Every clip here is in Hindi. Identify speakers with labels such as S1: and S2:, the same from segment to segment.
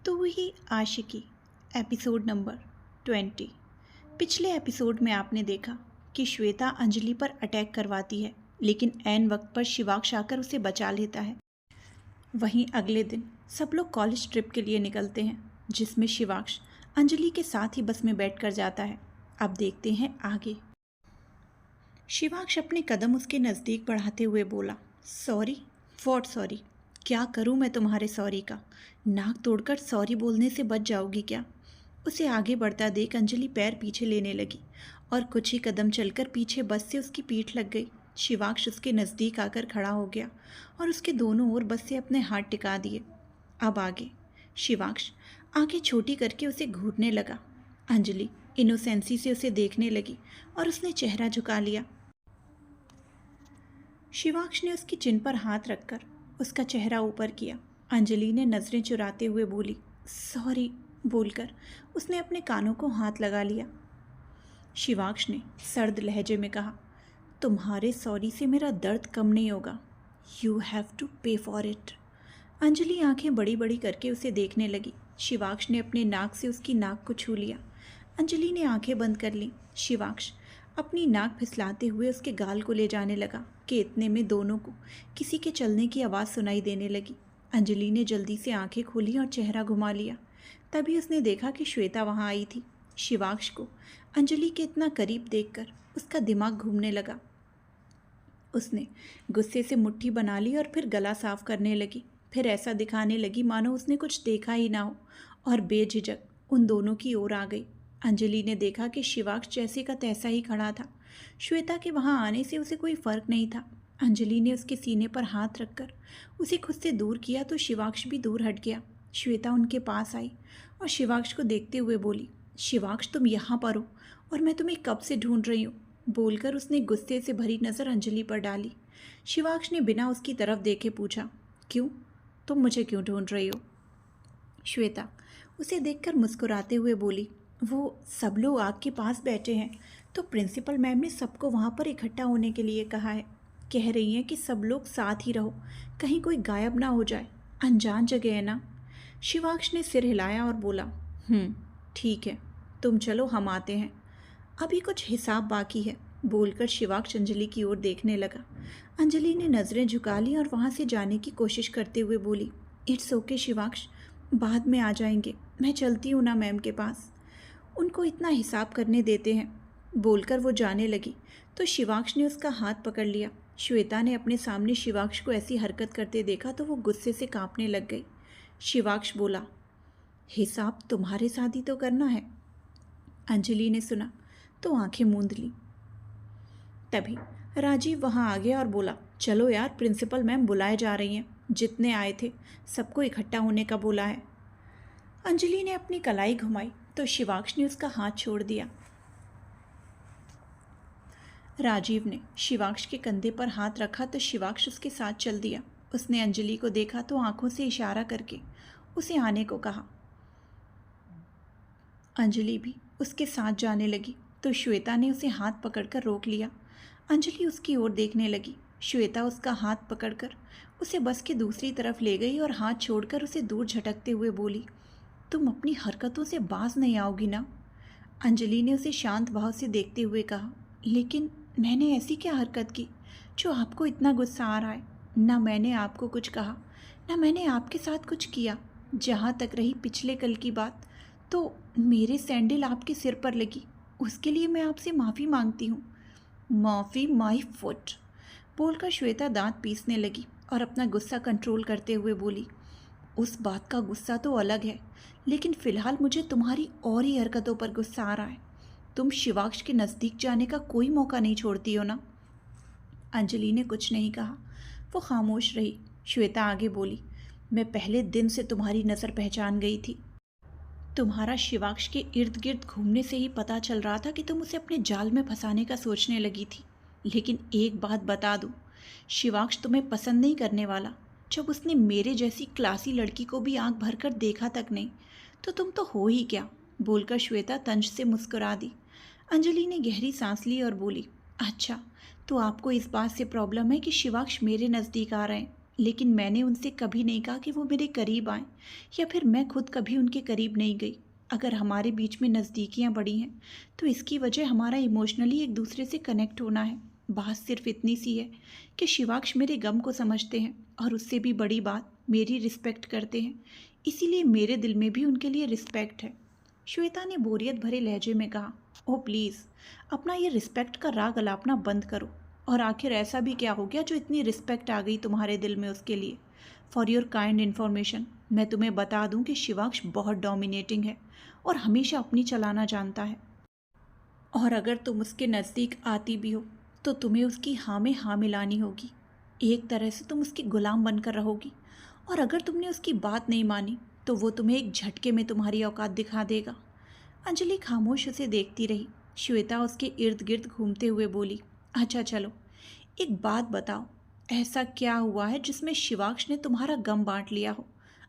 S1: तो वही आशिकी एपिसोड नंबर 20। पिछले एपिसोड में आपने देखा कि श्वेता अंजलि पर अटैक करवाती है, लेकिन ऐन वक्त पर शिवाक्ष आकर उसे बचा लेता है। वहीं अगले दिन सब लोग कॉलेज ट्रिप के लिए निकलते हैं, जिसमें शिवाक्ष अंजलि के साथ ही बस में बैठकर जाता है। अब देखते हैं आगे। शिवाक्ष अपने कदम उसके नज़दीक बढ़ाते हुए बोला, सॉरी? What sorry? क्या करूं मैं तुम्हारे सॉरी का? नाक तोड़कर सॉरी बोलने से बच जाओगी क्या? उसे आगे बढ़ता देख अंजलि पैर पीछे लेने लगी और कुछ ही कदम चलकर पीछे बस से उसकी पीठ लग गई। शिवाक्ष उसके नज़दीक आकर खड़ा हो गया और उसके दोनों ओर बस से अपने हाथ टिका दिए। अब आगे। शिवाक्ष आंखें छोटी करके उसे घूरने लगा। अंजलि इनोसेंसी से उसे देखने लगी और उसने चेहरा झुका लिया। शिवाक्ष ने उसकी चिन पर हाथ रखकर उसका चेहरा ऊपर किया। अंजलि ने नज़रें चुराते हुए बोली, सॉरी बोलकर उसने अपने कानों को हाथ लगा लिया। शिवाक्ष ने सर्द लहजे में कहा, तुम्हारे सॉरी से मेरा दर्द कम नहीं होगा। यू हैव टू पे फॉर इट। अंजलि आंखें बड़ी बड़ी करके उसे देखने लगी। शिवाक्ष ने अपने नाक से उसकी नाक को छू लिया। अंजलि ने आंखें बंद कर लीं। शिवाक्ष अपनी नाक फिसलाते हुए उसके गाल को ले जाने लगा कि इतने में दोनों को किसी के चलने की आवाज़ सुनाई देने लगी। अंजलि ने जल्दी से आंखें खोली और चेहरा घुमा लिया। तभी उसने देखा कि श्वेता वहाँ आई थी। शिवाक्ष को अंजलि के इतना करीब देखकर उसका दिमाग घूमने लगा। उसने गुस्से से मुट्ठी बना ली और फिर गला साफ करने लगी। फिर ऐसा दिखाने लगी मानो उसने कुछ देखा ही ना हो और बेझिझक उन दोनों की ओर आ गई। अंजलि ने देखा कि शिवाक्ष जैसे का तैसा ही खड़ा था। श्वेता के वहाँ आने से उसे कोई फर्क नहीं था। अंजलि ने उसके सीने पर हाथ रखकर उसे खुद से दूर किया तो शिवाक्ष भी दूर हट गया। श्वेता उनके पास आई और शिवाक्ष को देखते हुए बोली, शिवाक्ष तुम यहाँ पर हो और मैं तुम्हें कब से ढूंढ रही हूँ। बोलकर उसने गुस्से से भरी नज़र अंजलि पर डाली। शिवाक्ष ने बिना उसकी तरफ देखे पूछा, क्यों? तुम मुझे क्यों ढूंढ रही हो? श्वेता उसे देखकर मुस्कुराते हुए बोली, वो सब लोग आग के पास बैठे हैं तो प्रिंसिपल मैम ने सबको वहाँ पर इकट्ठा होने के लिए कहा है। कह रही हैं कि सब लोग साथ ही रहो, कहीं कोई गायब ना हो जाए, अनजान जगह है ना। शिवाक्ष ने सिर हिलाया और बोला, ठीक है, तुम चलो, हम आते हैं, अभी कुछ हिसाब बाकी है। बोलकर शिवाक्ष अंजलि की ओर देखने लगा। अंजलि ने नज़रें झुका ली और वहाँ से जाने की कोशिश करते हुए बोली, इट्स ओके शिवाक्ष, बाद में आ जाएंगे, मैं चलती हूँ ना मैम के पास, उनको इतना हिसाब करने देते हैं। बोलकर वो जाने लगी तो शिवाक्ष ने उसका हाथ पकड़ लिया। श्वेता ने अपने सामने शिवाक्ष को ऐसी हरकत करते देखा तो वो गुस्से से कांपने लग गई। शिवाक्ष बोला, हिसाब तुम्हारे साथ ही तो करना है। अंजलि ने सुना तो आंखें मूंद ली। तभी राजीव वहाँ आ गया और बोला, चलो यार, प्रिंसिपल मैम बुलाए जा रही हैं, जितने आए थे सबको इकट्ठा होने का बोला है। अंजलि ने अपनी कलाई घुमाई तो शिवाक्ष ने उसका हाथ छोड़ दिया। राजीव ने शिवाक्ष के कंधे पर हाथ रखा तो शिवाक्ष उसके साथ चल दिया। उसने अंजलि को देखा तो आंखों से इशारा करके उसे आने को कहा। अंजलि भी उसके साथ जाने लगी तो श्वेता ने उसे हाथ पकड़कर रोक लिया। अंजलि उसकी ओर देखने लगी। श्वेता उसका हाथ पकड़कर उसे बस के दूसरी तरफ ले गई और हाथ छोड़कर उसे दूर झटकते हुए बोली, तुम अपनी हरकतों से बाज नहीं आओगी ना? अंजलि ने उसे शांत भाव से देखते हुए कहा, लेकिन मैंने ऐसी क्या हरकत की जो आपको इतना गुस्सा आ रहा है? ना मैंने आपको कुछ कहा, ना मैंने आपके साथ कुछ किया। जहाँ तक रही पिछले कल की बात, तो मेरे सैंडल आपके सिर पर लगी, उसके लिए मैं आपसे माफ़ी मांगती हूँ। माफ़ी? My foot. बोलकर श्वेता दांत पीसने लगी और अपना गुस्सा कंट्रोल करते हुए बोली, उस बात का गुस्सा तो अलग है, लेकिन फ़िलहाल मुझे तुम्हारी और ही हरकतों पर गुस्सा आ रहा है। तुम शिवाक्ष के नज़दीक जाने का कोई मौका नहीं छोड़ती हो ना? अंजलि ने कुछ नहीं कहा, वो खामोश रही। श्वेता आगे बोली, मैं पहले दिन से तुम्हारी नज़र पहचान गई थी। तुम्हारा शिवाक्ष के इर्द गिर्द घूमने से ही पता चल रहा था कि तुम उसे अपने जाल में फंसाने का सोचने लगी थी। लेकिन एक बात बता दूँ, शिवाक्ष तुम्हें पसंद नहीं करने वाला। जब उसने मेरे जैसी क्लासी लड़की को भी आंख भरकर देखा तक नहीं, तो तुम तो हो ही क्या? बोलकर श्वेता तंज से मुस्कुरा दी। अंजलि ने गहरी सांस ली और बोली, अच्छा, तो आपको इस बात से प्रॉब्लम है कि शिवाक्ष मेरे नज़दीक आ रहे हैं? लेकिन मैंने उनसे कभी नहीं कहा कि वो मेरे करीब आएं, या फिर मैं खुद कभी उनके करीब नहीं गई। अगर हमारे बीच में नज़दीकियाँ बढ़ी हैं तो इसकी वजह हमारा इमोशनली एक दूसरे से कनेक्ट होना है। बात सिर्फ इतनी सी है कि शिवाक्ष मेरे गम को समझते हैं और उससे भी बड़ी बात मेरी रिस्पेक्ट करते हैं, इसीलिए मेरे दिल में भी उनके लिए रिस्पेक्ट है। श्वेता ने बोरियत भरे लहजे में कहा, ओह प्लीज़, अपना ये रिस्पेक्ट का राग अलापना बंद करो। और आखिर ऐसा भी क्या हो गया जो इतनी रिस्पेक्ट आ गई तुम्हारे दिल में उसके लिए? फॉर योर काइंड इन्फॉर्मेशन, मैं तुम्हें बता दूं कि शिवाक्ष बहुत डोमिनेटिंग है और हमेशा अपनी चलाना जानता है। और अगर तुम उसके नज़दीक आती भी हो तो तुम्हें उसकी हाँ में हाँ मिलानी होगी। एक तरह से तुम उसकी गुलाम बनकर रहोगी, और अगर तुमने उसकी बात नहीं मानी तो वो तुम्हें एक झटके में तुम्हारी औकात दिखा देगा। अंजलि खामोश उसे देखती रही। श्वेता उसके इर्द गिर्द घूमते हुए बोली, अच्छा चलो, एक बात बताओ, ऐसा क्या हुआ है जिसमें शिवाक्ष ने तुम्हारा गम बांट लिया हो?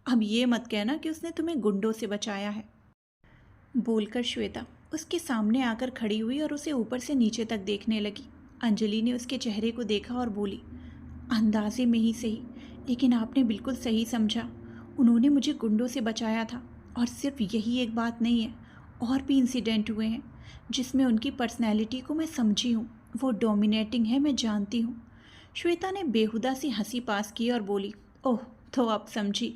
S1: अब ये मत कहना कि उसने तुम्हें गुंडों से बचाया है। बोलकर श्वेता उसके सामने आकर खड़ी हुई और उसे ऊपर से नीचे तक देखने लगी। अंजलि ने उसके चेहरे को देखा और बोली, अंदाजे में ही सही, लेकिन आपने बिल्कुल सही समझा। उन्होंने मुझे गुंडों से बचाया था। और सिर्फ यही एक बात नहीं है, और भी इंसिडेंट हुए हैं जिसमें उनकी पर्सनैलिटी को मैं समझी हूँ। वो डोमिनेटिंग है, मैं जानती हूँ। श्वेता ने बेहुदा सी हंसी पास की और बोली, ओह, तो आप समझी।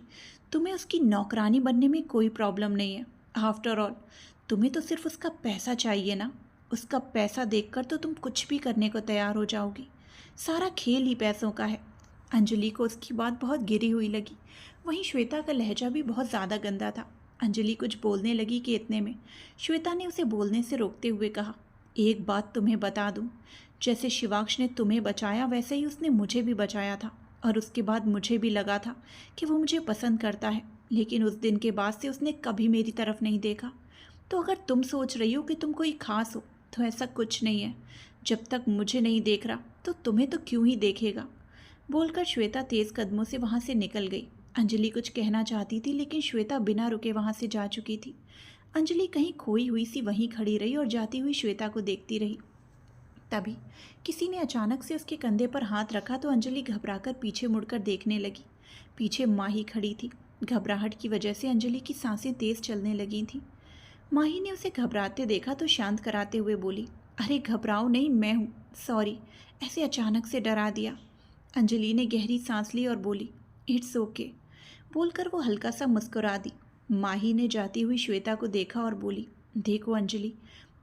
S1: तुम्हें उसकी नौकरानी बनने में कोई प्रॉब्लम नहीं है। आफ्टर ऑल तुम्हें तो सिर्फ उसका पैसा चाहिए ना। उसका पैसा देखकर तो तुम कुछ भी करने को तैयार हो जाओगी। सारा खेल ही पैसों का है। अंजलि को उसकी बात बहुत गिरी हुई लगी। वहीं श्वेता का लहजा भी बहुत ज़्यादा गंदा था। अंजलि कुछ बोलने लगी कि इतने में श्वेता ने उसे बोलने से रोकते हुए कहा, एक बात तुम्हें बता दूं, जैसे शिवाक्ष ने तुम्हें बचाया वैसे ही उसने मुझे भी बचाया था। और उसके बाद मुझे भी लगा था कि वो मुझे पसंद करता है, लेकिन उस दिन के बाद से उसने कभी मेरी तरफ नहीं देखा। तो अगर तुम सोच रही हो कि तुम कोई खास हो, तो ऐसा कुछ नहीं है। जब तक मुझे नहीं देख रहा तो तुम्हें तो क्यों ही देखेगा। बोलकर श्वेता तेज़ कदमों से वहाँ से निकल गई। अंजलि कुछ कहना चाहती थी, लेकिन श्वेता बिना रुके वहाँ से जा चुकी थी। अंजलि कहीं खोई हुई सी वहीं खड़ी रही और जाती हुई श्वेता को देखती रही। तभी किसी ने अचानक से उसके कंधे पर हाथ रखा तो अंजलि घबराकर पीछे मुड़कर देखने लगी। पीछे माही खड़ी थी। घबराहट की वजह से अंजलि की सांसें तेज चलने लगी थीं। माही ने उसे घबराते देखा तो शांत कराते हुए बोली, अरे घबराओ नहीं, मैं हूँ, सॉरी, ऐसे अचानक से डरा दिया। अंजलि ने गहरी सांस ली और बोली, इट्स ओके। बोलकर वो हल्का सा मुस्कुरा दी। माही ने जाती हुई श्वेता को देखा और बोली, देखो अंजलि,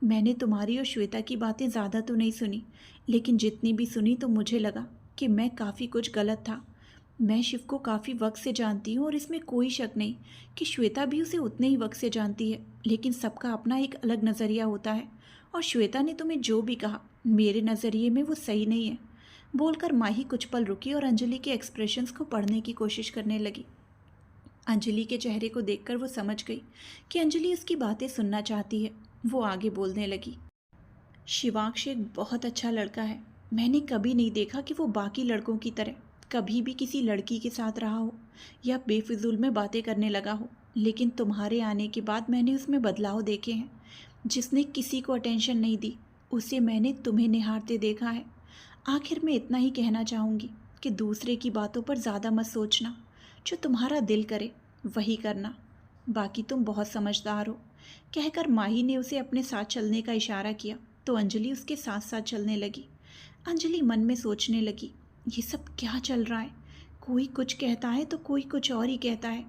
S1: मैंने तुम्हारी और श्वेता की बातें ज़्यादा तो नहीं सुनी, लेकिन जितनी भी सुनी तो मुझे लगा कि मैं काफ़ी कुछ गलत था। मैं शिव को काफ़ी वक्त से जानती हूँ और इसमें कोई शक नहीं कि श्वेता भी उसे उतने ही वक्त से जानती है, लेकिन सबका अपना एक अलग नज़रिया होता है। और श्वेता ने तुम्हें जो भी कहा, मेरे नज़रिए में वो सही नहीं है। बोलकर माही कुछ पल रुकी और अंजलि के एक्सप्रेशंस को पढ़ने की कोशिश करने लगी। अंजलि के चेहरे को देखकर वो समझ गई कि अंजलि उसकी बातें सुनना चाहती है। वो आगे बोलने लगी, शिवाक्ष एक बहुत अच्छा लड़का है। मैंने कभी नहीं देखा कि वो बाकी लड़कों की तरह कभी भी किसी लड़की के साथ रहा हो या बेफिजूल में बातें करने लगा हो, लेकिन तुम्हारे आने के बाद मैंने उसमें बदलाव देखे हैं। जिसने किसी को अटेंशन नहीं दी, उसे मैंने तुम्हें निहारते देखा है। आखिर मैं इतना ही कहना चाहूँगी कि दूसरे की बातों पर ज़्यादा मत सोचना। जो तुम्हारा दिल करे वही करना। बाकी तुम बहुत समझदार हो। कहकर माही ने उसे अपने साथ चलने का इशारा किया तो अंजलि उसके साथ साथ चलने लगी। अंजलि मन में सोचने लगी, ये सब क्या चल रहा है? कोई कुछ कहता है तो कोई कुछ और ही कहता है।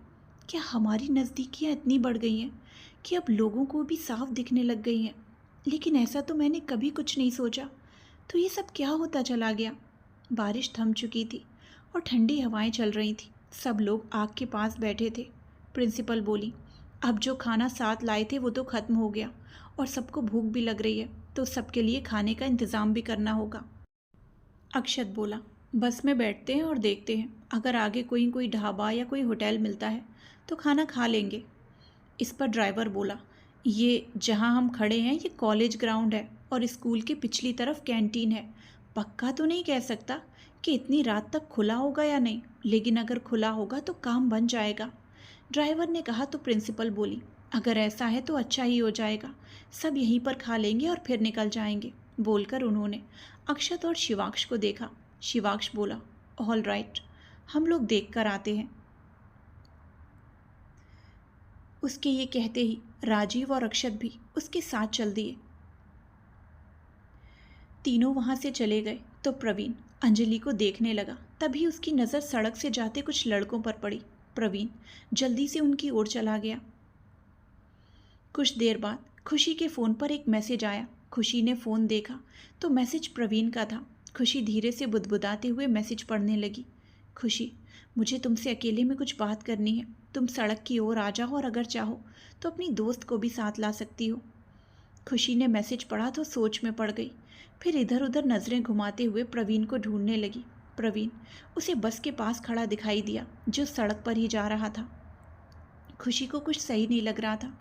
S1: क्या हमारी नज़दीकियाँ इतनी बढ़ गई हैं कि अब लोगों को भी साफ दिखने लग गई हैं? लेकिन ऐसा तो मैंने कभी कुछ नहीं सोचा। तो ये सब क्या होता चला गया? बारिश थम चुकी थी और ठंडी हवाएं चल रही थी। सब लोग आग के पास बैठे थे। प्रिंसिपल बोली, अब जो खाना साथ लाए थे वो तो ख़त्म हो गया और सबको भूख भी लग रही है, तो सबके लिए खाने का इंतज़ाम भी करना होगा। अक्षत बोला, बस में बैठते हैं और देखते हैं, अगर आगे कोई ढाबा या कोई होटल मिलता है तो खाना खा लेंगे। इस पर ड्राइवर बोला, ये जहाँ हम खड़े हैं ये कॉलेज ग्राउंड है और स्कूल के पिछली तरफ कैंटीन है। पक्का तो नहीं कह सकता कि इतनी रात तक खुला होगा या नहीं, लेकिन अगर खुला होगा तो काम बन जाएगा। ड्राइवर ने कहा तो प्रिंसिपल बोली, अगर ऐसा है तो अच्छा ही हो जाएगा, सब यहीं पर खा लेंगे और फिर निकल जाएंगे। बोलकर उन्होंने अक्षत और शिवाक्ष को देखा। शिवाक्ष बोला, ऑल राइट। हम लोग देख कर आते हैं। उसके ये कहते ही राजीव और अक्षत भी उसके साथ चल दिए। तीनों वहाँ से चले गए तो प्रवीण अंजलि को देखने लगा। तभी उसकी नज़र सड़क से जाते कुछ लड़कों पर पड़ी। प्रवीण जल्दी से उनकी ओर चला गया। कुछ देर बाद खुशी के फ़ोन पर एक मैसेज आया। खुशी ने फ़ोन देखा तो मैसेज प्रवीण का था। खुशी धीरे से बुदबुदाते हुए मैसेज पढ़ने लगी। खुशी, मुझे तुमसे अकेले में कुछ बात करनी है। तुम सड़क की ओर आ जाओ और अगर चाहो तो अपनी दोस्त को भी साथ ला सकती हो। खुशी ने मैसेज पढ़ा तो सोच में पड़ गई। फिर इधर उधर नज़रें घुमाते हुए प्रवीण को ढूंढने लगी। प्रवीण उसे बस के पास खड़ा दिखाई दिया जो सड़क पर ही जा रहा था। खुशी को कुछ सही नहीं लग रहा था,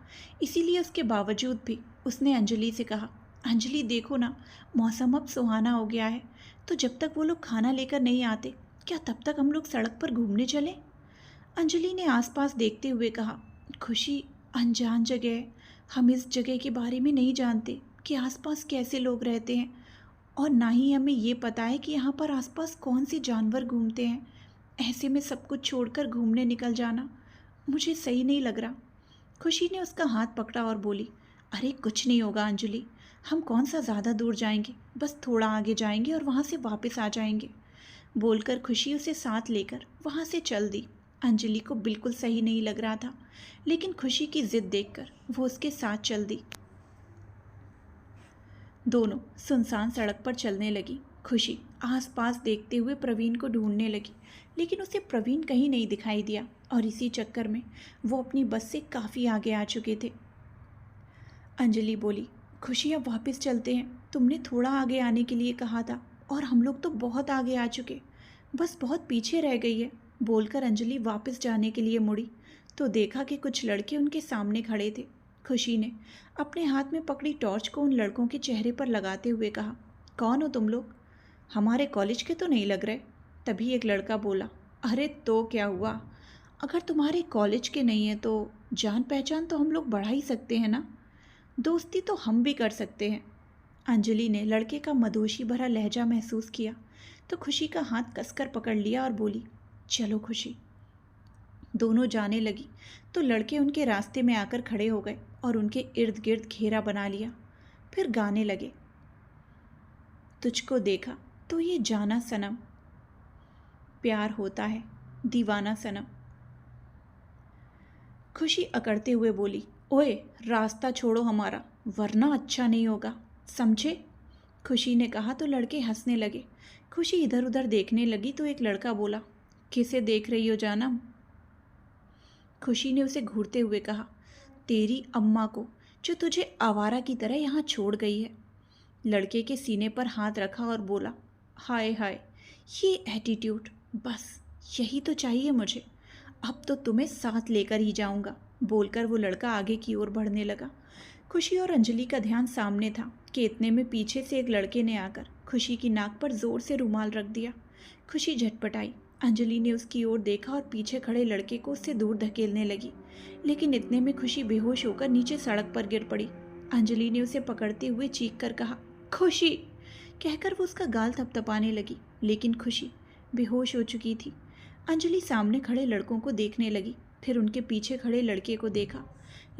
S1: इसीलिए उसके बावजूद भी उसने अंजलि से कहा, अंजलि देखो ना, मौसम अब सुहाना हो गया है, तो जब तक वो लोग खाना लेकर नहीं आते क्या तब तक हम लोग सड़क पर घूमने चलें? अंजलि ने आसपास देखते हुए कहा, खुशी, अनजान जगह है, हम इस जगह के बारे में नहीं जानते कि आसपास कैसे लोग रहते हैं और ना ही हमें ये पता है कि यहाँ पर आसपास कौन से जानवर घूमते हैं। ऐसे में सब कुछ छोड़कर घूमने निकल जाना मुझे सही नहीं लग रहा। खुशी ने उसका हाथ पकड़ा और बोली, अरे कुछ नहीं होगा अंजलि, हम कौन सा ज़्यादा दूर जाएंगे, बस थोड़ा आगे जाएंगे और वहाँ से वापस आ जाएंगे। बोलकर खुशी उसे साथ लेकर वहाँ से चल दी। अंजलि को बिल्कुल सही नहीं लग रहा था, लेकिन खुशी की जिद देखकर वो उसके साथ चल दी। दोनों सुनसान सड़क पर चलने लगी। खुशी आसपास देखते हुए प्रवीण को ढूंढने लगी, लेकिन उसे प्रवीण कहीं नहीं दिखाई दिया और इसी चक्कर में वो अपनी बस से काफ़ी आगे आ चुके थे। अंजलि बोली, खुशी अब वापस चलते हैं, तुमने थोड़ा आगे आने के लिए कहा था और हम लोग तो बहुत आगे आ चुके, बस बहुत पीछे रह गई है। बोलकर अंजलि वापस जाने के लिए मुड़ी तो देखा कि कुछ लड़के उनके सामने खड़े थे। खुशी ने अपने हाथ में पकड़ी टॉर्च को उन लड़कों के चेहरे पर लगाते हुए कहा, कौन हो तुम लोग? हमारे कॉलेज के तो नहीं लग रहे। तभी एक लड़का बोला, अरे तो क्या हुआ, अगर तुम्हारे कॉलेज के नहीं है तो जान पहचान तो हम लोग बढ़ा ही सकते हैं ना, दोस्ती तो हम भी कर सकते हैं। अंजलि ने लड़के का मदोशी भरा लहजा महसूस किया तो खुशी का हाथ कसकर पकड़ लिया और बोली, चलो खुशी। दोनों जाने लगी तो लड़के उनके रास्ते में आकर खड़े हो गए और उनके इर्द गिर्द घेरा बना लिया। फिर गाने लगे, तुझको देखा तो ये जाना सनम, प्यार होता है दीवाना सनम। खुशी अकड़ते हुए बोली, ओए रास्ता छोड़ो हमारा, वरना अच्छा नहीं होगा, समझे? खुशी ने कहा तो लड़के हंसने लगे। खुशी इधर उधर देखने लगी तो एक लड़का बोला, किसे देख रही हो जानम? खुशी ने उसे घूरते हुए कहा, तेरी अम्मा को, जो तुझे आवारा की तरह यहाँ छोड़ गई है। लड़के के सीने पर हाथ रखा और बोला, हाय हाय, ये एटीट्यूड, बस यही तो चाहिए मुझे, अब तो तुम्हें साथ लेकर ही जाऊंगा। बोलकर वो लड़का आगे की ओर बढ़ने लगा। खुशी और अंजलि का ध्यान सामने था कि इतने में पीछे से एक लड़के ने आकर खुशी की नाक पर जोर से रुमाल रख दिया। खुशी झटपटाई। अंजलि ने उसकी ओर देखा और पीछे खड़े लड़के को उससे दूर धकेलने लगी, लेकिन इतने में खुशी बेहोश होकर नीचे सड़क पर गिर पड़ी। अंजलि ने उसे पकड़ते हुए चीख कर कहा, खुशी, कहकर वो उसका गाल थपथपाने लगी, लेकिन खुशी बेहोश हो चुकी थी। अंजलि सामने खड़े लड़कों को देखने लगी, फिर उनके पीछे खड़े लड़के को देखा।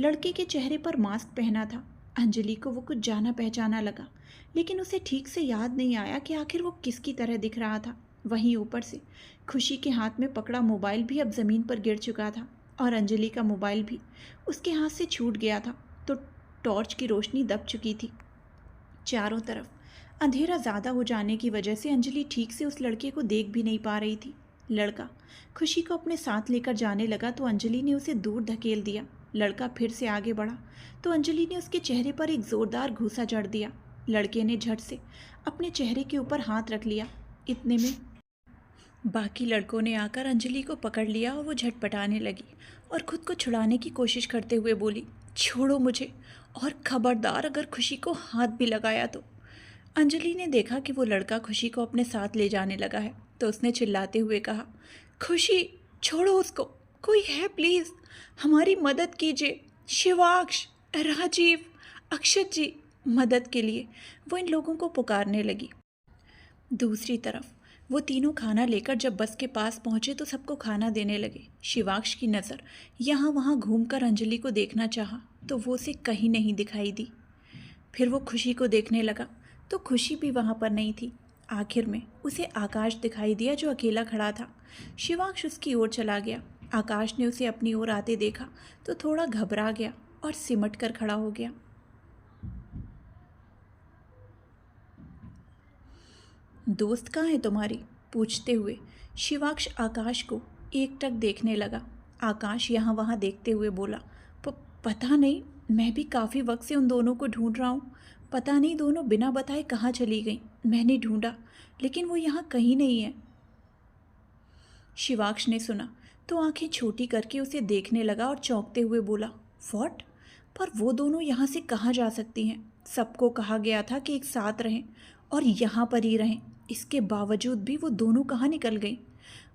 S1: लड़के के चेहरे पर मास्क पहना था। अंजलि को वो कुछ जाना पहचाना लगा, लेकिन उसे ठीक से याद नहीं आया कि आखिर वो किसकी तरह दिख रहा था। वहीं ऊपर से खुशी के हाथ में पकड़ा मोबाइल भी अब ज़मीन पर गिर चुका था और अंजलि का मोबाइल भी उसके हाथ से छूट गया था, तो टॉर्च की रोशनी दब चुकी थी। चारों तरफ अंधेरा ज़्यादा हो जाने की वजह से अंजलि ठीक से उस लड़के को देख भी नहीं पा रही थी। लड़का खुशी को अपने साथ लेकर जाने लगा तो अंजलि ने उसे दूर धकेल दिया। लड़का फिर से आगे बढ़ा तो अंजलि ने उसके चेहरे पर एक ज़ोरदार घूंसा जड़ दिया। लड़के ने झट से अपने चेहरे के ऊपर हाथ रख लिया। इतने में बाकी लड़कों ने आकर अंजलि को पकड़ लिया और वो झटपटाने लगी और खुद को छुड़ाने की कोशिश करते हुए बोली, छोड़ो मुझे, और खबरदार अगर खुशी को हाथ भी लगाया तो। अंजलि ने देखा कि वो लड़का खुशी को अपने साथ ले जाने लगा है तो उसने चिल्लाते हुए कहा, खुशी छोड़ो उसको, कोई है प्लीज़, हमारी मदद कीजिए, शिवाक्ष, राजीव, अक्षत जी, मदद के लिए वो इन लोगों को पुकारने लगी। दूसरी तरफ वो तीनों खाना लेकर जब बस के पास पहुंचे तो सबको खाना देने लगे। शिवाक्ष की नज़र यहाँ वहाँ घूमकर अंजलि को देखना चाहा तो वो उसे कहीं नहीं दिखाई दी। फिर वो खुशी को देखने लगा तो खुशी भी वहाँ पर नहीं थी। आखिर में उसे आकाश दिखाई दिया जो अकेला खड़ा था। शिवाक्ष उसकी ओर चला गया। आकाश ने उसे अपनी ओर आते देखा तो थोड़ा घबरा गया और सिमट कर खड़ा हो गया। दोस्त कहाँ है तुम्हारी? पूछते हुए शिवाक्ष आकाश को एकटक देखने लगा। आकाश यहाँ वहाँ देखते हुए बोला, पता नहीं, मैं भी काफ़ी वक्त से उन दोनों को ढूंढ रहा हूँ। पता नहीं दोनों बिना बताए कहाँ चली गई। मैंने ढूंढा लेकिन वो यहाँ कहीं नहीं है। शिवाक्ष ने सुना तो आंखें छोटी करके उसे देखने लगा और चौंकते हुए बोला, व्हाट? पर वो दोनों यहाँ से कहाँ जा सकती हैं? सबको कहा गया था कि एक साथ रहें और यहाँ पर ही रहें। इसके बावजूद भी वो दोनों कहाँ निकल गई?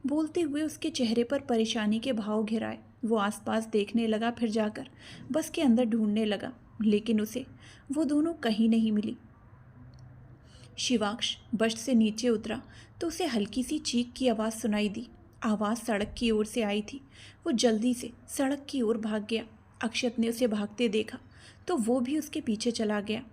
S1: बोलते हुए उसके चेहरे पर परेशानी के भाव घिर आए। वो आसपास देखने लगा, फिर जाकर बस के अंदर ढूंढने लगा, लेकिन उसे वो दोनों कहीं नहीं मिली। शिवाक्ष बस से नीचे उतरा तो उसे हल्की सी चीख की आवाज़ सुनाई दी। आवाज़ सड़क की ओर से आई थी। वो जल्दी से सड़क की ओर भाग गया। अक्षत ने उसे भागते देखा तो वो भी उसके पीछे चला गया।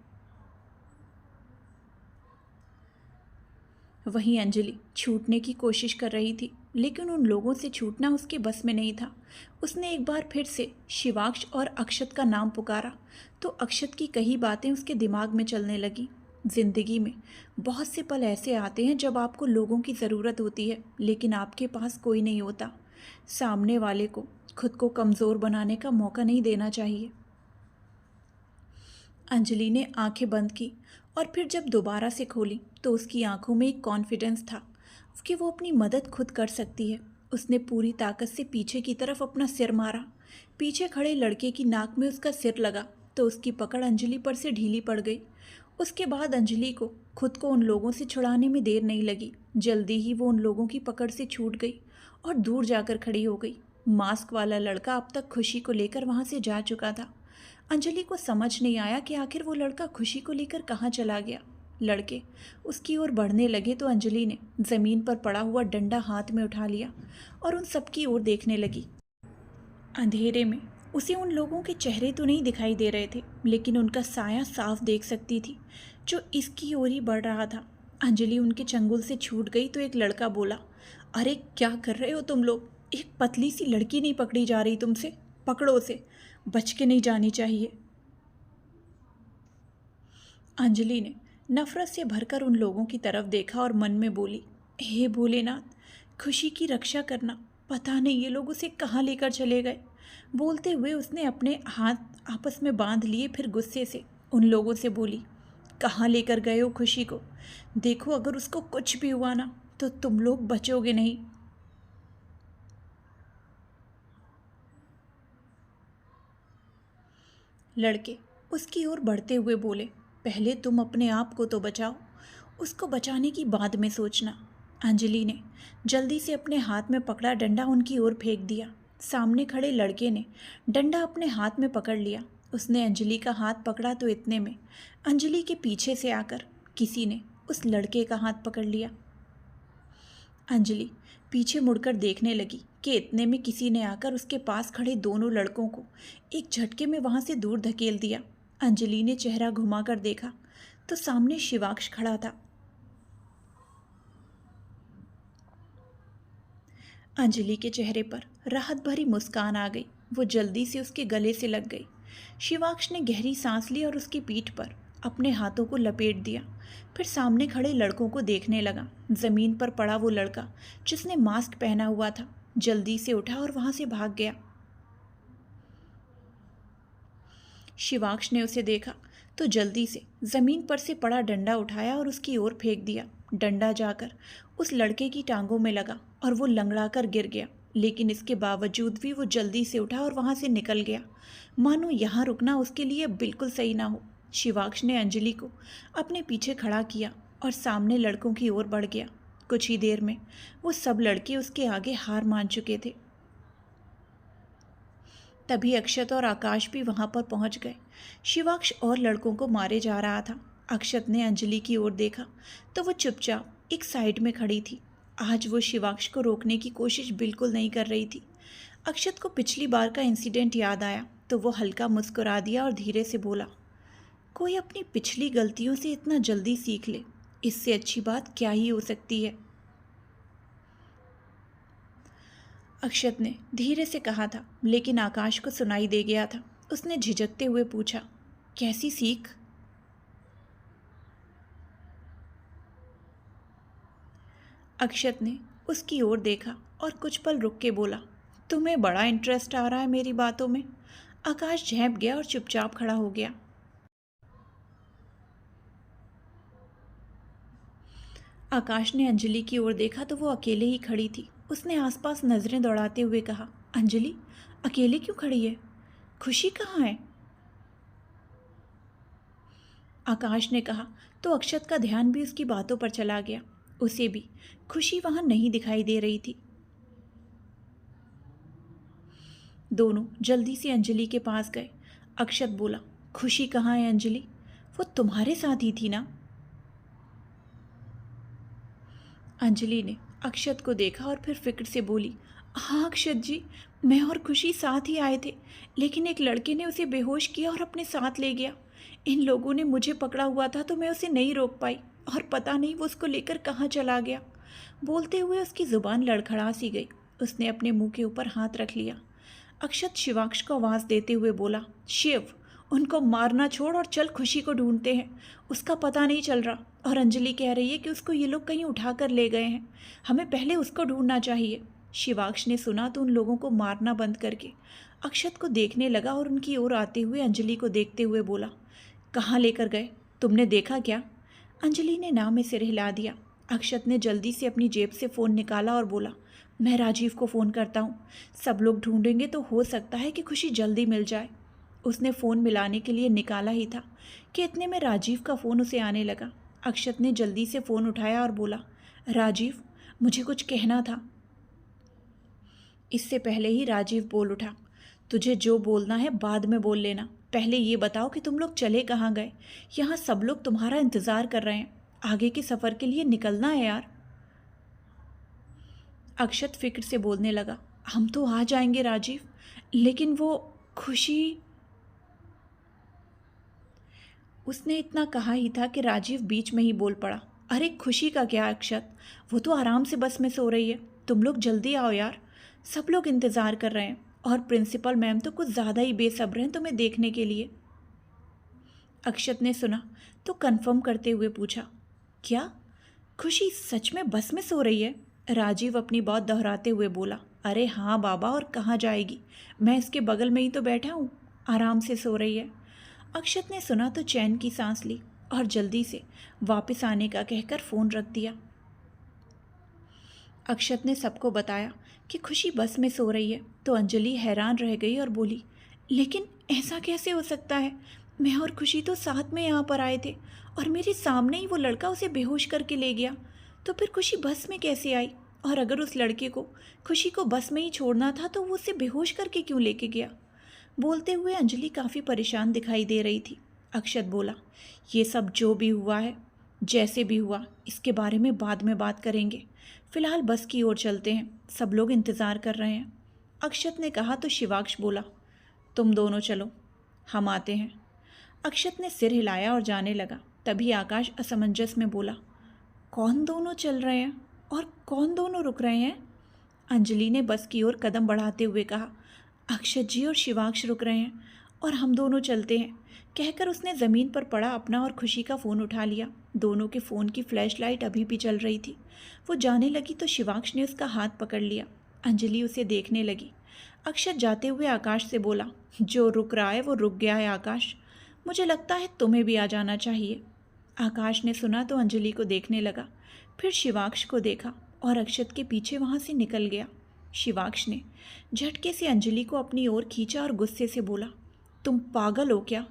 S1: वहीं अंजलि छूटने की कोशिश कर रही थी, लेकिन उन लोगों से छूटना उसके बस में नहीं था। उसने एक बार फिर से शिवाक्ष और अक्षत का नाम पुकारा तो अक्षत की कई बातें उसके दिमाग में चलने लगी। ज़िंदगी में बहुत से पल ऐसे आते हैं जब आपको लोगों की ज़रूरत होती है, लेकिन आपके पास कोई नहीं होता। सामने वाले को खुद को कमज़ोर बनाने का मौका नहीं देना चाहिए। अंजलि ने आंखें बंद की और फिर जब दोबारा से खोली तो उसकी आंखों में एक कॉन्फिडेंस था कि वो अपनी मदद खुद कर सकती है। उसने पूरी ताकत से पीछे की तरफ अपना सिर मारा। पीछे खड़े लड़के की नाक में उसका सिर लगा तो उसकी पकड़ अंजलि पर से ढीली पड़ गई। उसके बाद अंजलि को खुद को उन लोगों से छुड़ाने में देर नहीं लगी। जल्दी ही वो उन लोगों की पकड़ से छूट गई और दूर जाकर खड़ी हो गई। मास्क वाला लड़का अब तक खुशी को लेकर वहाँ से जा चुका था। अंजलि को समझ नहीं आया कि आखिर वो लड़का खुशी को लेकर कहाँ चला गया। लड़के उसकी ओर बढ़ने लगे तो अंजलि ने ज़मीन पर पड़ा हुआ डंडा हाथ में उठा लिया और उन सबकी ओर देखने लगी। अंधेरे में उसे उन लोगों के चेहरे तो नहीं दिखाई दे रहे थे, लेकिन उनका साया साफ देख सकती थी जो इसकी ओर ही बढ़ रहा था। अंजलि उनके चंगुल से छूट गई तो एक लड़का बोला, अरे क्या कर रहे हो तुम लोग? एक पतली सी लड़की नहीं पकड़ी जा रही तुमसे? पकड़ो उसे, बच के नहीं जानी चाहिए। अंजलि ने नफरत से भरकर उन लोगों की तरफ देखा और मन में बोली, हे भोलेनाथ, खुशी की रक्षा करना। पता नहीं ये लोग उसे कहाँ लेकर चले गए। बोलते हुए उसने अपने हाथ आपस में बांध लिए, फिर गुस्से से उन लोगों से बोली, कहाँ लेकर गए हो खुशी को? देखो अगर उसको कुछ भी हुआ ना तो तुम लोग बचोगे नहीं। लड़के उसकी ओर बढ़ते हुए बोले, पहले तुम अपने आप को तो बचाओ, उसको बचाने की बाद में सोचना। अंजलि ने जल्दी से अपने हाथ में पकड़ा डंडा उनकी ओर फेंक दिया। सामने खड़े लड़के ने डंडा अपने हाथ में पकड़ लिया। उसने अंजलि का हाथ पकड़ा तो इतने में अंजलि के पीछे से आकर किसी ने उस लड़के का हाथ पकड़ लिया। अंजलि पीछे मुड़कर देखने लगी कि इतने में किसी ने आकर उसके पास खड़े दोनों लड़कों को एक झटके में वहां से दूर धकेल दिया। अंजलि ने चेहरा घुमाकर देखा तो सामने शिवाक्ष खड़ा था। अंजलि के चेहरे पर राहत भरी मुस्कान आ गई। वो जल्दी से उसके गले से लग गई। शिवाक्ष ने गहरी सांस ली और उसकी पीठ पर अपने हाथों को लपेट दिया। फिर सामने खड़े लड़कों को देखने लगा। ज़मीन पर पड़ा वो लड़का जिसने मास्क पहना हुआ था जल्दी से उठा और वहां से भाग गया। शिवाक्ष ने उसे देखा तो जल्दी से ज़मीन पर से पड़ा डंडा उठाया और उसकी ओर फेंक दिया। डंडा जाकर उस लड़के की टांगों में लगा और वो लंगड़ाकर गिर गया, लेकिन इसके बावजूद भी वो जल्दी से उठा और वहां से निकल गया, मानो यहाँ रुकना उसके लिए बिल्कुल सही ना हो। शिवाक्ष ने अंजलि को अपने पीछे खड़ा किया और सामने लड़कों की ओर बढ़ गया। कुछ ही देर में वो सब लड़के उसके आगे हार मान चुके थे। तभी अक्षत और आकाश भी वहां पर पहुंच गए। शिवाक्ष और लड़कों को मारे जा रहा था। अक्षत ने अंजलि की ओर देखा तो वो चुपचाप एक साइड में खड़ी थी। आज वो शिवांश को रोकने की कोशिश बिल्कुल नहीं कर रही थी। अक्षत को पिछली बार का इंसिडेंट याद आया तो वो हल्का मुस्कुरा दिया और धीरे से बोला, कोई अपनी पिछली गलतियों से इतना जल्दी सीख ले, इससे अच्छी बात क्या ही हो सकती है। अक्षत ने धीरे से कहा था, लेकिन आकाश को सुनाई दे गया था। उसने झिझकते हुए पूछा, कैसी सीख? अक्षत ने उसकी ओर देखा और कुछ पल रुक के बोला, तुम्हें बड़ा इंटरेस्ट आ रहा है मेरी बातों में। आकाश झेंप गया और चुपचाप खड़ा हो गया। आकाश ने अंजलि की ओर देखा तो वो अकेले ही खड़ी थी। उसने आसपास नजरें दौड़ाते हुए कहा, अंजलि अकेले क्यों खड़ी है? खुशी कहाँ है? आकाश ने कहा तो अक्षत का ध्यान भी उसकी बातों पर चला गया। उसे भी खुशी वहां नहीं दिखाई दे रही थी। दोनों जल्दी से अंजलि के पास गए। अक्षत बोला, खुशी कहाँ है अंजलि? वो तुम्हारे साथ ही थी ना? अंजलि ने अक्षत को देखा और फिर फिक्र से बोली, हाँ अक्षत जी, मैं और खुशी साथ ही आए थे, लेकिन एक लड़के ने उसे बेहोश किया और अपने साथ ले गया। इन लोगों ने मुझे पकड़ा हुआ था तो मैं उसे नहीं रोक पाई और पता नहीं वो उसको लेकर कहाँ चला गया। बोलते हुए उसकी जुबान लड़खड़ा सी गई। उसने अपने मुंह के ऊपर हाथ रख लिया। अक्षत शिवांश को आवाज़ देते हुए बोला, शिव उनको मारना छोड़ और चल, खुशी को ढूंढते हैं। उसका पता नहीं चल रहा और अंजलि कह रही है कि उसको ये लोग कहीं उठा कर ले गए हैं। हमें पहले उसको ढूंढना चाहिए। शिवांश ने सुना तो उन लोगों को मारना बंद करके अक्षत को देखने लगा और उनकी ओर आते हुए अंजलि को देखते हुए बोला, कहाँ लेकर गए? तुमने देखा क्या? अंजलि ने ना में सिर हिला दिया। अक्षत ने जल्दी से अपनी जेब से फ़ोन निकाला और बोला, मैं राजीव को फ़ोन करता हूँ। सब लोग ढूंढेंगे तो हो सकता है कि खुशी जल्दी मिल जाए। उसने फ़ोन मिलाने के लिए निकाला ही था कि इतने में राजीव का फ़ोन उसे आने लगा। अक्षत ने जल्दी से फ़ोन उठाया और बोला, राजीव मुझे कुछ कहना था। इससे पहले ही राजीव बोल उठा, तुझे जो बोलना है बाद में बोल लेना। पहले ये बताओ कि तुम लोग चले कहाँ गए? यहाँ सब लोग तुम्हारा इंतज़ार कर रहे हैं। आगे के सफ़र के लिए निकलना है यार। अक्षत फिक्र से बोलने लगा, हम तो आ जाएंगे राजीव, लेकिन वो खुशी। उसने इतना कहा ही था कि राजीव बीच में ही बोल पड़ा, अरे खुशी का क्या अक्षत, वो तो आराम से बस में सो रही है। तुम लोग जल्दी आओ यार, सब लोग इंतज़ार कर रहे हैं और प्रिंसिपल मैम तो कुछ ज़्यादा ही बेसब्र हैं तुम्हें देखने के लिए। अक्षत ने सुना तो कंफर्म करते हुए पूछा, क्या खुशी सच में बस में सो रही है? राजीव अपनी बात दोहराते हुए बोला, अरे हाँ बाबा, और कहाँ जाएगी? मैं इसके बगल में ही तो बैठा हूँ, आराम से सो रही है। अक्षत ने सुना तो चैन की सांस ली और जल्दी से वापस आने का कहकर फ़ोन रख दिया। अक्षत ने सबको बताया कि खुशी बस में सो रही है तो अंजलि हैरान रह गई और बोली, लेकिन ऐसा कैसे हो सकता है? मैं और खुशी तो साथ में यहाँ पर आए थे और मेरे सामने ही वो लड़का उसे बेहोश करके ले गया, तो फिर खुशी बस में कैसे आई? और अगर उस लड़के को खुशी को बस में ही छोड़ना था तो वो उसे बेहोश करके क्यों लेके गया? बोलते हुए अंजलि काफ़ी परेशान दिखाई दे रही थी। अक्षत बोला, ये सब जो भी हुआ है, जैसे भी हुआ, इसके बारे में बाद में बात करेंगे। फिलहाल बस की ओर चलते हैं, सब लोग इंतज़ार कर रहे हैं। अक्षत ने कहा तो शिवांश बोला, तुम दोनों चलो, हम आते हैं। अक्षत ने सिर हिलाया और जाने लगा। तभी आकाश असमंजस में बोला, कौन दोनों चल रहे हैं और कौन दोनों रुक रहे हैं? अंजलि ने बस की ओर कदम बढ़ाते हुए कहा, अक्षत जी और शिवांश रुक रहे हैं और हम दोनों चलते हैं। कहकर उसने ज़मीन पर पड़ा अपना और खुशी का फ़ोन उठा लिया। दोनों के फ़ोन की फ्लैशलाइट अभी भी चल रही थी। वो जाने लगी तो शिवांश ने उसका हाथ पकड़ लिया। अंजलि उसे देखने लगी। अक्षत जाते हुए आकाश से बोला, जो रुक रहा है वो रुक गया है आकाश, मुझे लगता है तुम्हें भी आ जाना चाहिए। आकाश ने सुना तो अंजलि को देखने लगा, फिर शिवांश को देखा और अक्षत के पीछे वहाँ से निकल गया। शिवांश ने झटके से अंजलि को अपनी ओर खींचा और गुस्से से बोला, तुम पागल हो क्या?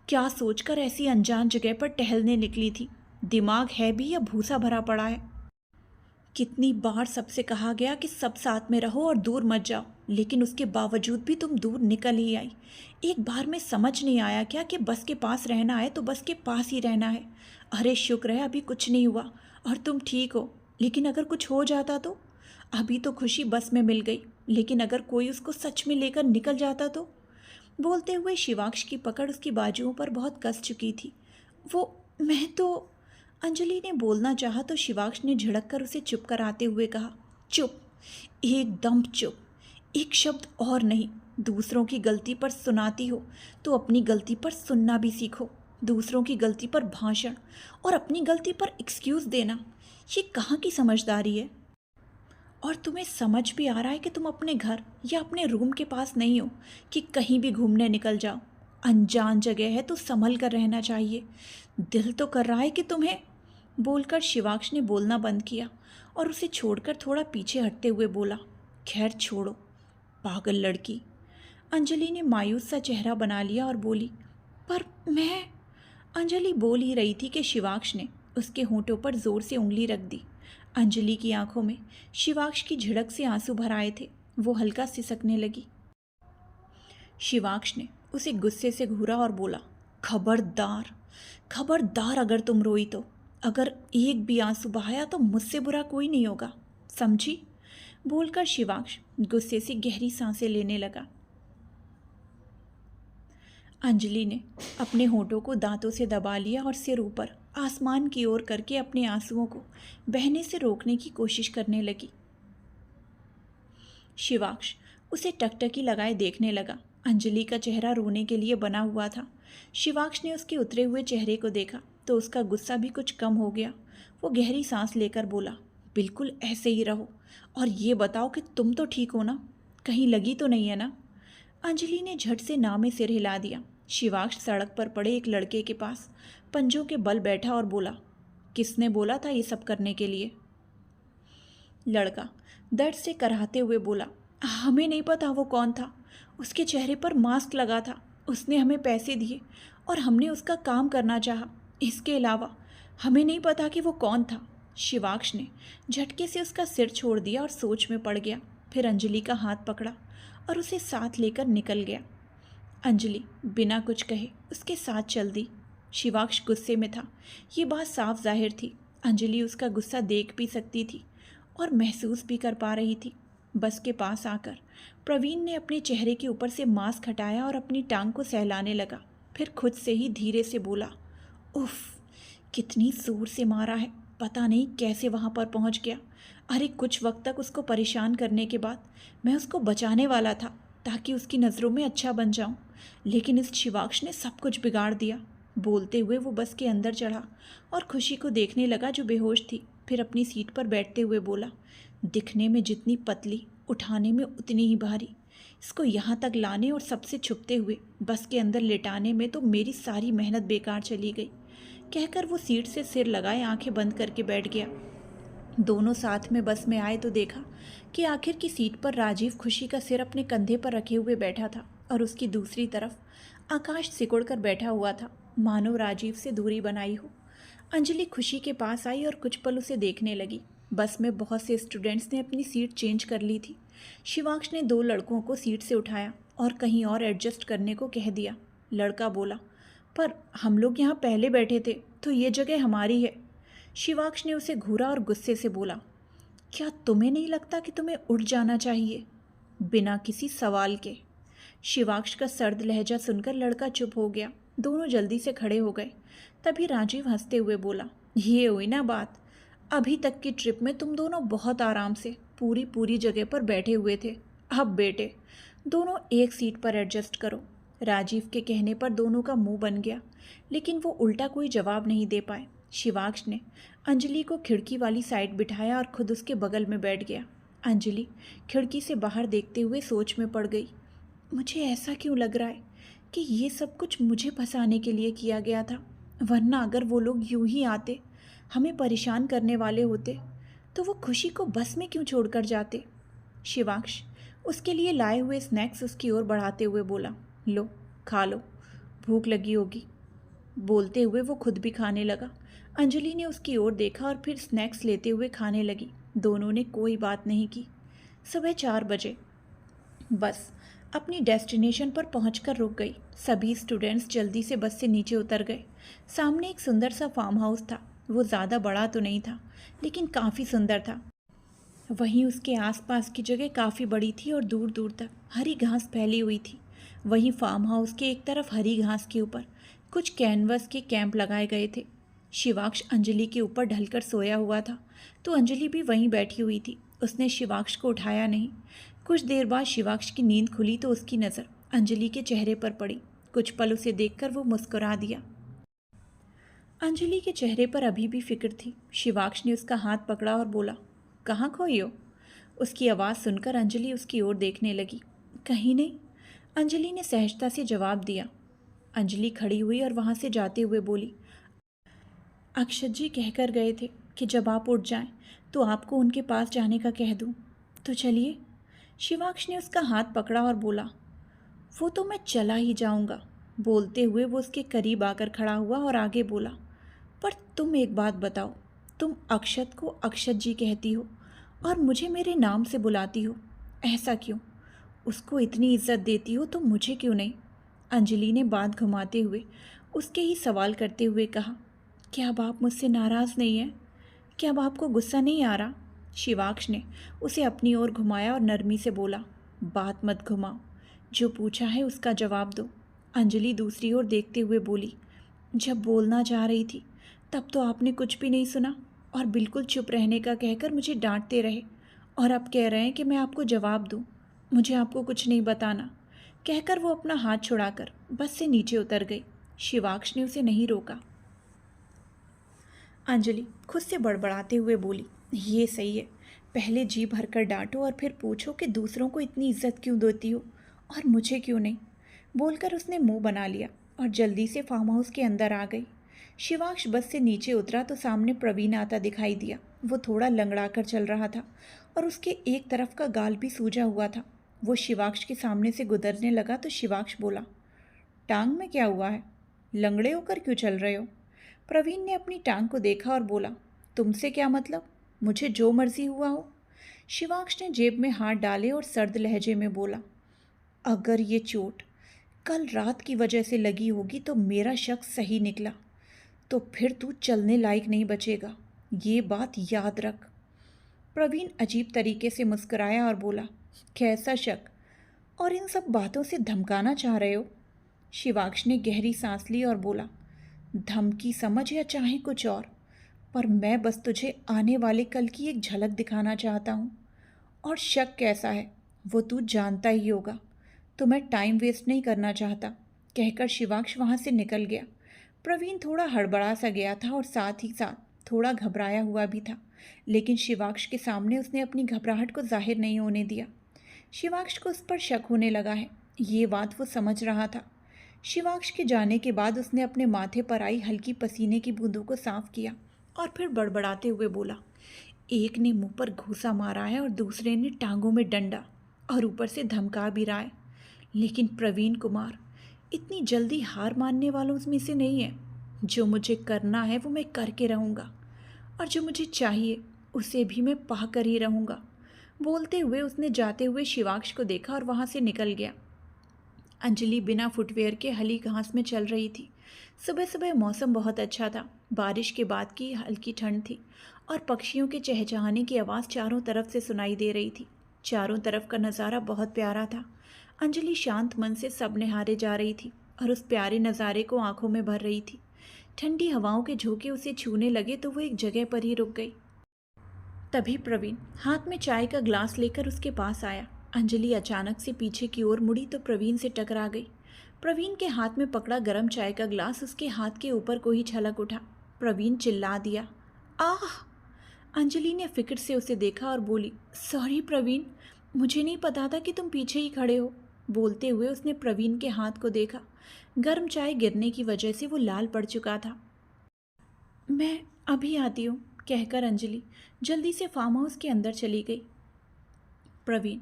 S1: क्या सोचकर ऐसी अनजान जगह पर टहलने निकली थी? दिमाग है भी या भूसा भरा पड़ा है? कितनी बार सबसे कहा गया कि सब साथ में रहो और दूर मत जाओ, लेकिन उसके बावजूद भी तुम दूर निकल ही आई। एक बार में समझ नहीं आया क्या कि बस के पास रहना है तो बस के पास ही रहना है? अरे शुक्र है अभी कुछ नहीं हुआ और तुम ठीक हो, लेकिन अगर कुछ हो जाता तो? अभी तो खुशी बस में मिल गई, लेकिन अगर कोई उसको सच में लेकर निकल जाता तो? बोलते हुए शिवाक्ष की पकड़ उसकी बाजुओं पर बहुत कस चुकी थी। वो मैं तो अंजलि ने बोलना चाहा तो शिवाक्ष ने झिड़क कर उसे चुप कराते हुए कहा, चुप, एकदम चुप, एक शब्द और नहीं। दूसरों की गलती पर सुनाती हो तो अपनी गलती पर सुनना भी सीखो। दूसरों की गलती पर भाषण और अपनी गलती पर एक्सक्यूज़ देना, ये कहाँ की समझदारी है? और तुम्हें समझ भी आ रहा है कि तुम अपने घर या अपने रूम के पास नहीं हो कि कहीं भी घूमने निकल जाओ। अनजान जगह है तो संभल कर रहना चाहिए। दिल तो कर रहा है कि तुम्हें। बोलकर शिवाक्ष ने बोलना बंद किया और उसे छोड़कर थोड़ा पीछे हटते हुए बोला, खैर छोड़ो, पागल लड़की। अंजलि ने मायूस सा चेहरा बना लिया और बोली, पर मैं। अंजलि बोल ही रही थी कि शिवाक्ष ने उसके होंठों पर जोर से उंगली रख दी। अंजलि की आंखों में शिवाक्ष की झिड़क से आंसू भर आए थे। वो हल्का सिसकने लगी। शिवाक्ष ने उसे गुस्से से घूरा और बोला, खबरदार, खबरदार, अगर तुम रोई तो, अगर एक भी आंसू बहाया तो मुझसे बुरा कोई नहीं होगा, समझी? बोलकर शिवाक्ष गुस्से से गहरी सांसें लेने लगा। अंजलि ने अपने होठों को दांतों से दबा लिया और सिर ऊपर आसमान की ओर करके अपने आंसुओं को बहने से रोकने की कोशिश करने लगी। शिवाक्ष उसे टकटकी लगाए देखने लगा। अंजलि का चेहरा रोने के लिए बना हुआ था। शिवाक्ष ने उसके उतरे हुए चेहरे को देखा तो उसका गुस्सा भी कुछ कम हो गया। वो गहरी सांस लेकर बोला, बिल्कुल ऐसे ही रहो और ये बताओ कि तुम तो ठीक हो ना, कहीं लगी तो नहीं है ना? अंजलि ने झट से ना में सिर हिला दिया। शिवाक्ष सड़क पर पड़े एक लड़के के पास पंजों के बल बैठा और बोला, किसने बोला था ये सब करने के लिए? लड़का दर्द से कराहते हुए बोला, हमें नहीं पता वो कौन था। उसके चेहरे पर मास्क लगा था। उसने हमें पैसे दिए और हमने उसका काम करना चाहा। इसके अलावा हमें नहीं पता कि वो कौन था। शिवाक्ष ने झटके से उसका सिर छोड़ दिया और सोच में पड़ गया। फिर अंजलि का हाथ पकड़ा और उसे साथ लेकर निकल गया। अंजलि बिना कुछ कहे उसके साथ चल दी। शिवाक्ष गुस्से में था, ये बात साफ जाहिर थी। अंजलि उसका गुस्सा देख भी सकती थी और महसूस भी कर पा रही थी। बस के पास आकर प्रवीण ने अपने चेहरे के ऊपर से मास्क हटाया और अपनी टांग को सहलाने लगा। फिर खुद से ही धीरे से बोला, उफ, कितनी जोर से मारा है, पता नहीं कैसे वहाँ पर पहुँच गया। अरे कुछ वक्त तक उसको परेशान करने के बाद मैं उसको बचाने वाला था ताकि उसकी नज़रों में अच्छा बन जाऊं, लेकिन इस शिवाक्ष ने सब कुछ बिगाड़ दिया। बोलते हुए वो बस के अंदर चढ़ा और खुशी को देखने लगा जो बेहोश थी। फिर अपनी सीट पर बैठते हुए बोला, दिखने में जितनी पतली, उठाने में उतनी ही भारी। इसको यहाँ तक लाने और सबसे छुपते हुए बस के अंदर लेटाने में तो मेरी सारी मेहनत बेकार चली गई। कहकर वो सीट से सिर लगाए आंखें बंद करके बैठ गया। दोनों साथ में बस में आए तो देखा कि आखिर की सीट पर राजीव खुशी का सिर अपने कंधे पर रखे हुए बैठा था और उसकी दूसरी तरफ आकाश सिकुड़ कर बैठा हुआ था, मानो राजीव से दूरी बनाई हो। अंजलि खुशी के पास आई और कुछ पल उसे देखने लगी। बस में बहुत से स्टूडेंट्स ने अपनी सीट चेंज कर ली थी। शिवाक्ष ने दो लड़कों को सीट से उठाया और कहीं और एडजस्ट करने को कह दिया। लड़का बोला, पर हम लोग यहाँ पहले बैठे थे तो ये जगह हमारी है। शिवाक्ष ने उसे घूरा और गुस्से से बोला, क्या तुम्हें नहीं लगता कि तुम्हें उठ जाना चाहिए? बिना किसी सवाल के। शिवाक्ष का सर्द लहजा सुनकर लड़का चुप हो गया। दोनों जल्दी से खड़े हो गए। तभी राजीव हंसते हुए बोला, ये हुई ना बात, अभी तक की ट्रिप में तुम दोनों बहुत आराम से पूरी जगह पर बैठे हुए थे। अब बेटे, दोनों एक सीट पर एडजस्ट करो। राजीव के कहने पर दोनों का मुंह बन गया, लेकिन वो उल्टा कोई जवाब नहीं दे पाए। शिवाक्ष ने अंजलि को खिड़की वाली साइड बिठाया और खुद उसके बगल में बैठ गया। अंजलि खिड़की से बाहर देखते हुए सोच में पड़ गई। मुझे ऐसा क्यों लग रहा है कि ये सब कुछ मुझे फंसाने के लिए किया गया था, वरना अगर वो लोग यूं ही आते, हमें परेशान करने वाले होते, तो वो खुशी को बस में क्यों छोड़कर जाते? शिवाक्ष उसके लिए लाए हुए स्नैक्स उसकी ओर बढ़ाते हुए बोला, लो खा लो, भूख लगी होगी। बोलते हुए वो खुद भी खाने लगा। अंजलि ने उसकी ओर देखा और फिर स्नैक्स लेते हुए खाने लगी। दोनों ने कोई बात नहीं की। सुबह 4 बजे बस अपनी डेस्टिनेशन पर पहुंचकर रुक गई। सभी स्टूडेंट्स जल्दी से बस से नीचे उतर गए। सामने एक सुंदर सा फार्म हाउस था। वो ज़्यादा बड़ा तो नहीं था, लेकिन काफ़ी सुंदर था। वहीं उसके आसपास की जगह काफ़ी बड़ी थी और दूर दूर तक हरी घास फैली हुई थी। वहीं फार्म हाउस के एक तरफ हरी घास के ऊपर कुछ कैनवस के कैंप लगाए गए थे। शिवाक्ष अंजलि के ऊपर ढलकर सोया हुआ था, तो अंजलि भी वहीं बैठी हुई थी। उसने शिवाक्ष को उठाया नहीं। कुछ देर बाद शिवाक्ष की नींद खुली तो उसकी नज़र अंजलि के चेहरे पर पड़ी। कुछ पल उसे देखकर वो मुस्कुरा दिया। अंजलि के चेहरे पर अभी भी फिक्र थी। शिवाक्ष ने उसका हाथ पकड़ा और बोला, कहाँ खोई हो? उसकी आवाज़ सुनकर अंजलि उसकी ओर देखने लगी। कहीं नहीं, अंजलि ने सहजता से जवाब दिया। अंजलि खड़ी हुई और वहाँ से जाते हुए बोली, अक्षत जी कहकर गए थे कि जब आप उठ जाएं तो आपको उनके पास जाने का कह दूं। तो चलिए। शिवाक्ष ने उसका हाथ पकड़ा और बोला, वो तो मैं चला ही जाऊंगा। बोलते हुए वो उसके करीब आकर खड़ा हुआ और आगे बोला, पर तुम एक बात बताओ, तुम अक्षत को अक्षत जी कहती हो और मुझे मेरे नाम से बुलाती हो, ऐसा क्यों? उसको इतनी इज्जत देती हो तो मुझे क्यों नहीं? अंजलि ने बात घुमाते हुए उसके ही सवाल करते हुए कहा, क्या अब आप मुझसे नाराज़ नहीं हैं? क्या अब आपको गुस्सा नहीं आ रहा? शिवाक्ष ने उसे अपनी ओर घुमाया और नरमी से बोला, बात मत घुमाओ, जो पूछा है उसका जवाब दो। अंजलि दूसरी ओर देखते हुए बोली, जब बोलना चाह रही थी तब तो आपने कुछ भी नहीं सुना और बिल्कुल चुप रहने का कहकर मुझे डांटते रहे, और अब कह रहे हैं कि मैं आपको जवाब दूं। मुझे आपको कुछ नहीं बताना। कहकर वो अपना हाथ छुड़ाकर बस से नीचे उतर गई। शिवाक्ष ने उसे नहीं रोका। अंजलि खुद से बड़बड़ाते हुए बोली, ये सही है, पहले जी भरकर डांटो और फिर पूछो कि दूसरों को इतनी इज्जत क्यों देती हो और मुझे क्यों नहीं। बोलकर उसने मुंह बना लिया और जल्दी से फार्म हाउस के अंदर आ गई। शिवाक्ष बस से नीचे उतरा तो सामने प्रवीण आता दिखाई दिया। वो थोड़ा लंगड़ा कर चल रहा था और उसके एक तरफ का गाल भी सूजा हुआ था। वो शिवाक्ष के सामने से गुजरने लगा तो शिवाक्ष बोला, टांग में क्या हुआ है? लंगड़े होकर क्यों चल रहे हो? प्रवीण ने अपनी टांग को देखा और बोला, तुमसे क्या मतलब? मुझे जो मर्जी हुआ हो। शिवाक्ष ने जेब में हाथ डाले और सर्द लहजे में बोला, अगर ये चोट कल रात की वजह से लगी होगी तो मेरा शक सही निकला, तो फिर तू चलने लायक नहीं बचेगा, ये बात याद रख। प्रवीण अजीब तरीके से मुस्कुराया और बोला, कैसा शक? और इन सब बातों से धमकाना चाह रहे हो? शिवाक्ष ने गहरी सांस ली और बोला, धमकी समझ या चाहे कुछ और, पर मैं बस तुझे आने वाले कल की एक झलक दिखाना चाहता हूँ। और शक कैसा है वो तू जानता ही होगा, तो मैं टाइम वेस्ट नहीं करना चाहता। कहकर शिवाक्ष वहाँ से निकल गया। प्रवीण थोड़ा हड़बड़ा सा गया था और साथ ही साथ थोड़ा घबराया हुआ भी था, लेकिन शिवाक्ष के सामने उसने अपनी घबराहट को जाहिर नहीं होने दिया। शिवाक्ष को उस पर शक होने लगा है, ये बात वो समझ रहा था। शिवाक्ष के जाने के बाद उसने अपने माथे पर आई हल्की पसीने की बूंदों को साफ किया और फिर बड़बड़ाते हुए बोला, एक ने मुंह पर घूंसा मारा है और दूसरे ने टांगों में डंडा, और ऊपर से धमका भी रहा है। लेकिन प्रवीण कुमार इतनी जल्दी हार मानने वालों में से नहीं है। जो मुझे करना है वो मैं करके रहूँगा, और जो मुझे चाहिए उसे भी मैं पा कर ही रहूँगा। बोलते हुए उसने जाते हुए शिवाक्ष को देखा और वहाँ से निकल गया। अंजलि बिना फुटवेयर के हली घास में चल रही थी। सुबह सुबह मौसम बहुत अच्छा था। बारिश के बाद की हल्की ठंड थी और पक्षियों के चहचहाने की आवाज़ चारों तरफ से सुनाई दे रही थी। चारों तरफ का नज़ारा बहुत प्यारा था। अंजलि शांत मन से सब निहारे जा रही थी और उस प्यारे नज़ारे को आंखों में भर रही थी। ठंडी हवाओं के झोंके उसे छूने लगे तो वो एक जगह पर ही रुक गई। तभी प्रवीण हाथ में चाय का ग्लास लेकर उसके पास आया। अंजलि अचानक से पीछे की ओर मुड़ी तो प्रवीण से टकरा गई। प्रवीण के हाथ में पकड़ा गर्म चाय का ग्लास उसके हाथ के ऊपर को ही छलक उठा। प्रवीण चिल्ला दिया, आह! अंजलि ने फिक्र से उसे देखा और बोली, सॉरी प्रवीण, मुझे नहीं पता था कि तुम पीछे ही खड़े हो। बोलते हुए उसने प्रवीण के हाथ को देखा। गर्म चाय गिरने की वजह से वो लाल पड़ चुका था। मैं अभी आती हूँ, कहकर अंजलि जल्दी से फार्म हाउस के अंदर चली गई। प्रवीण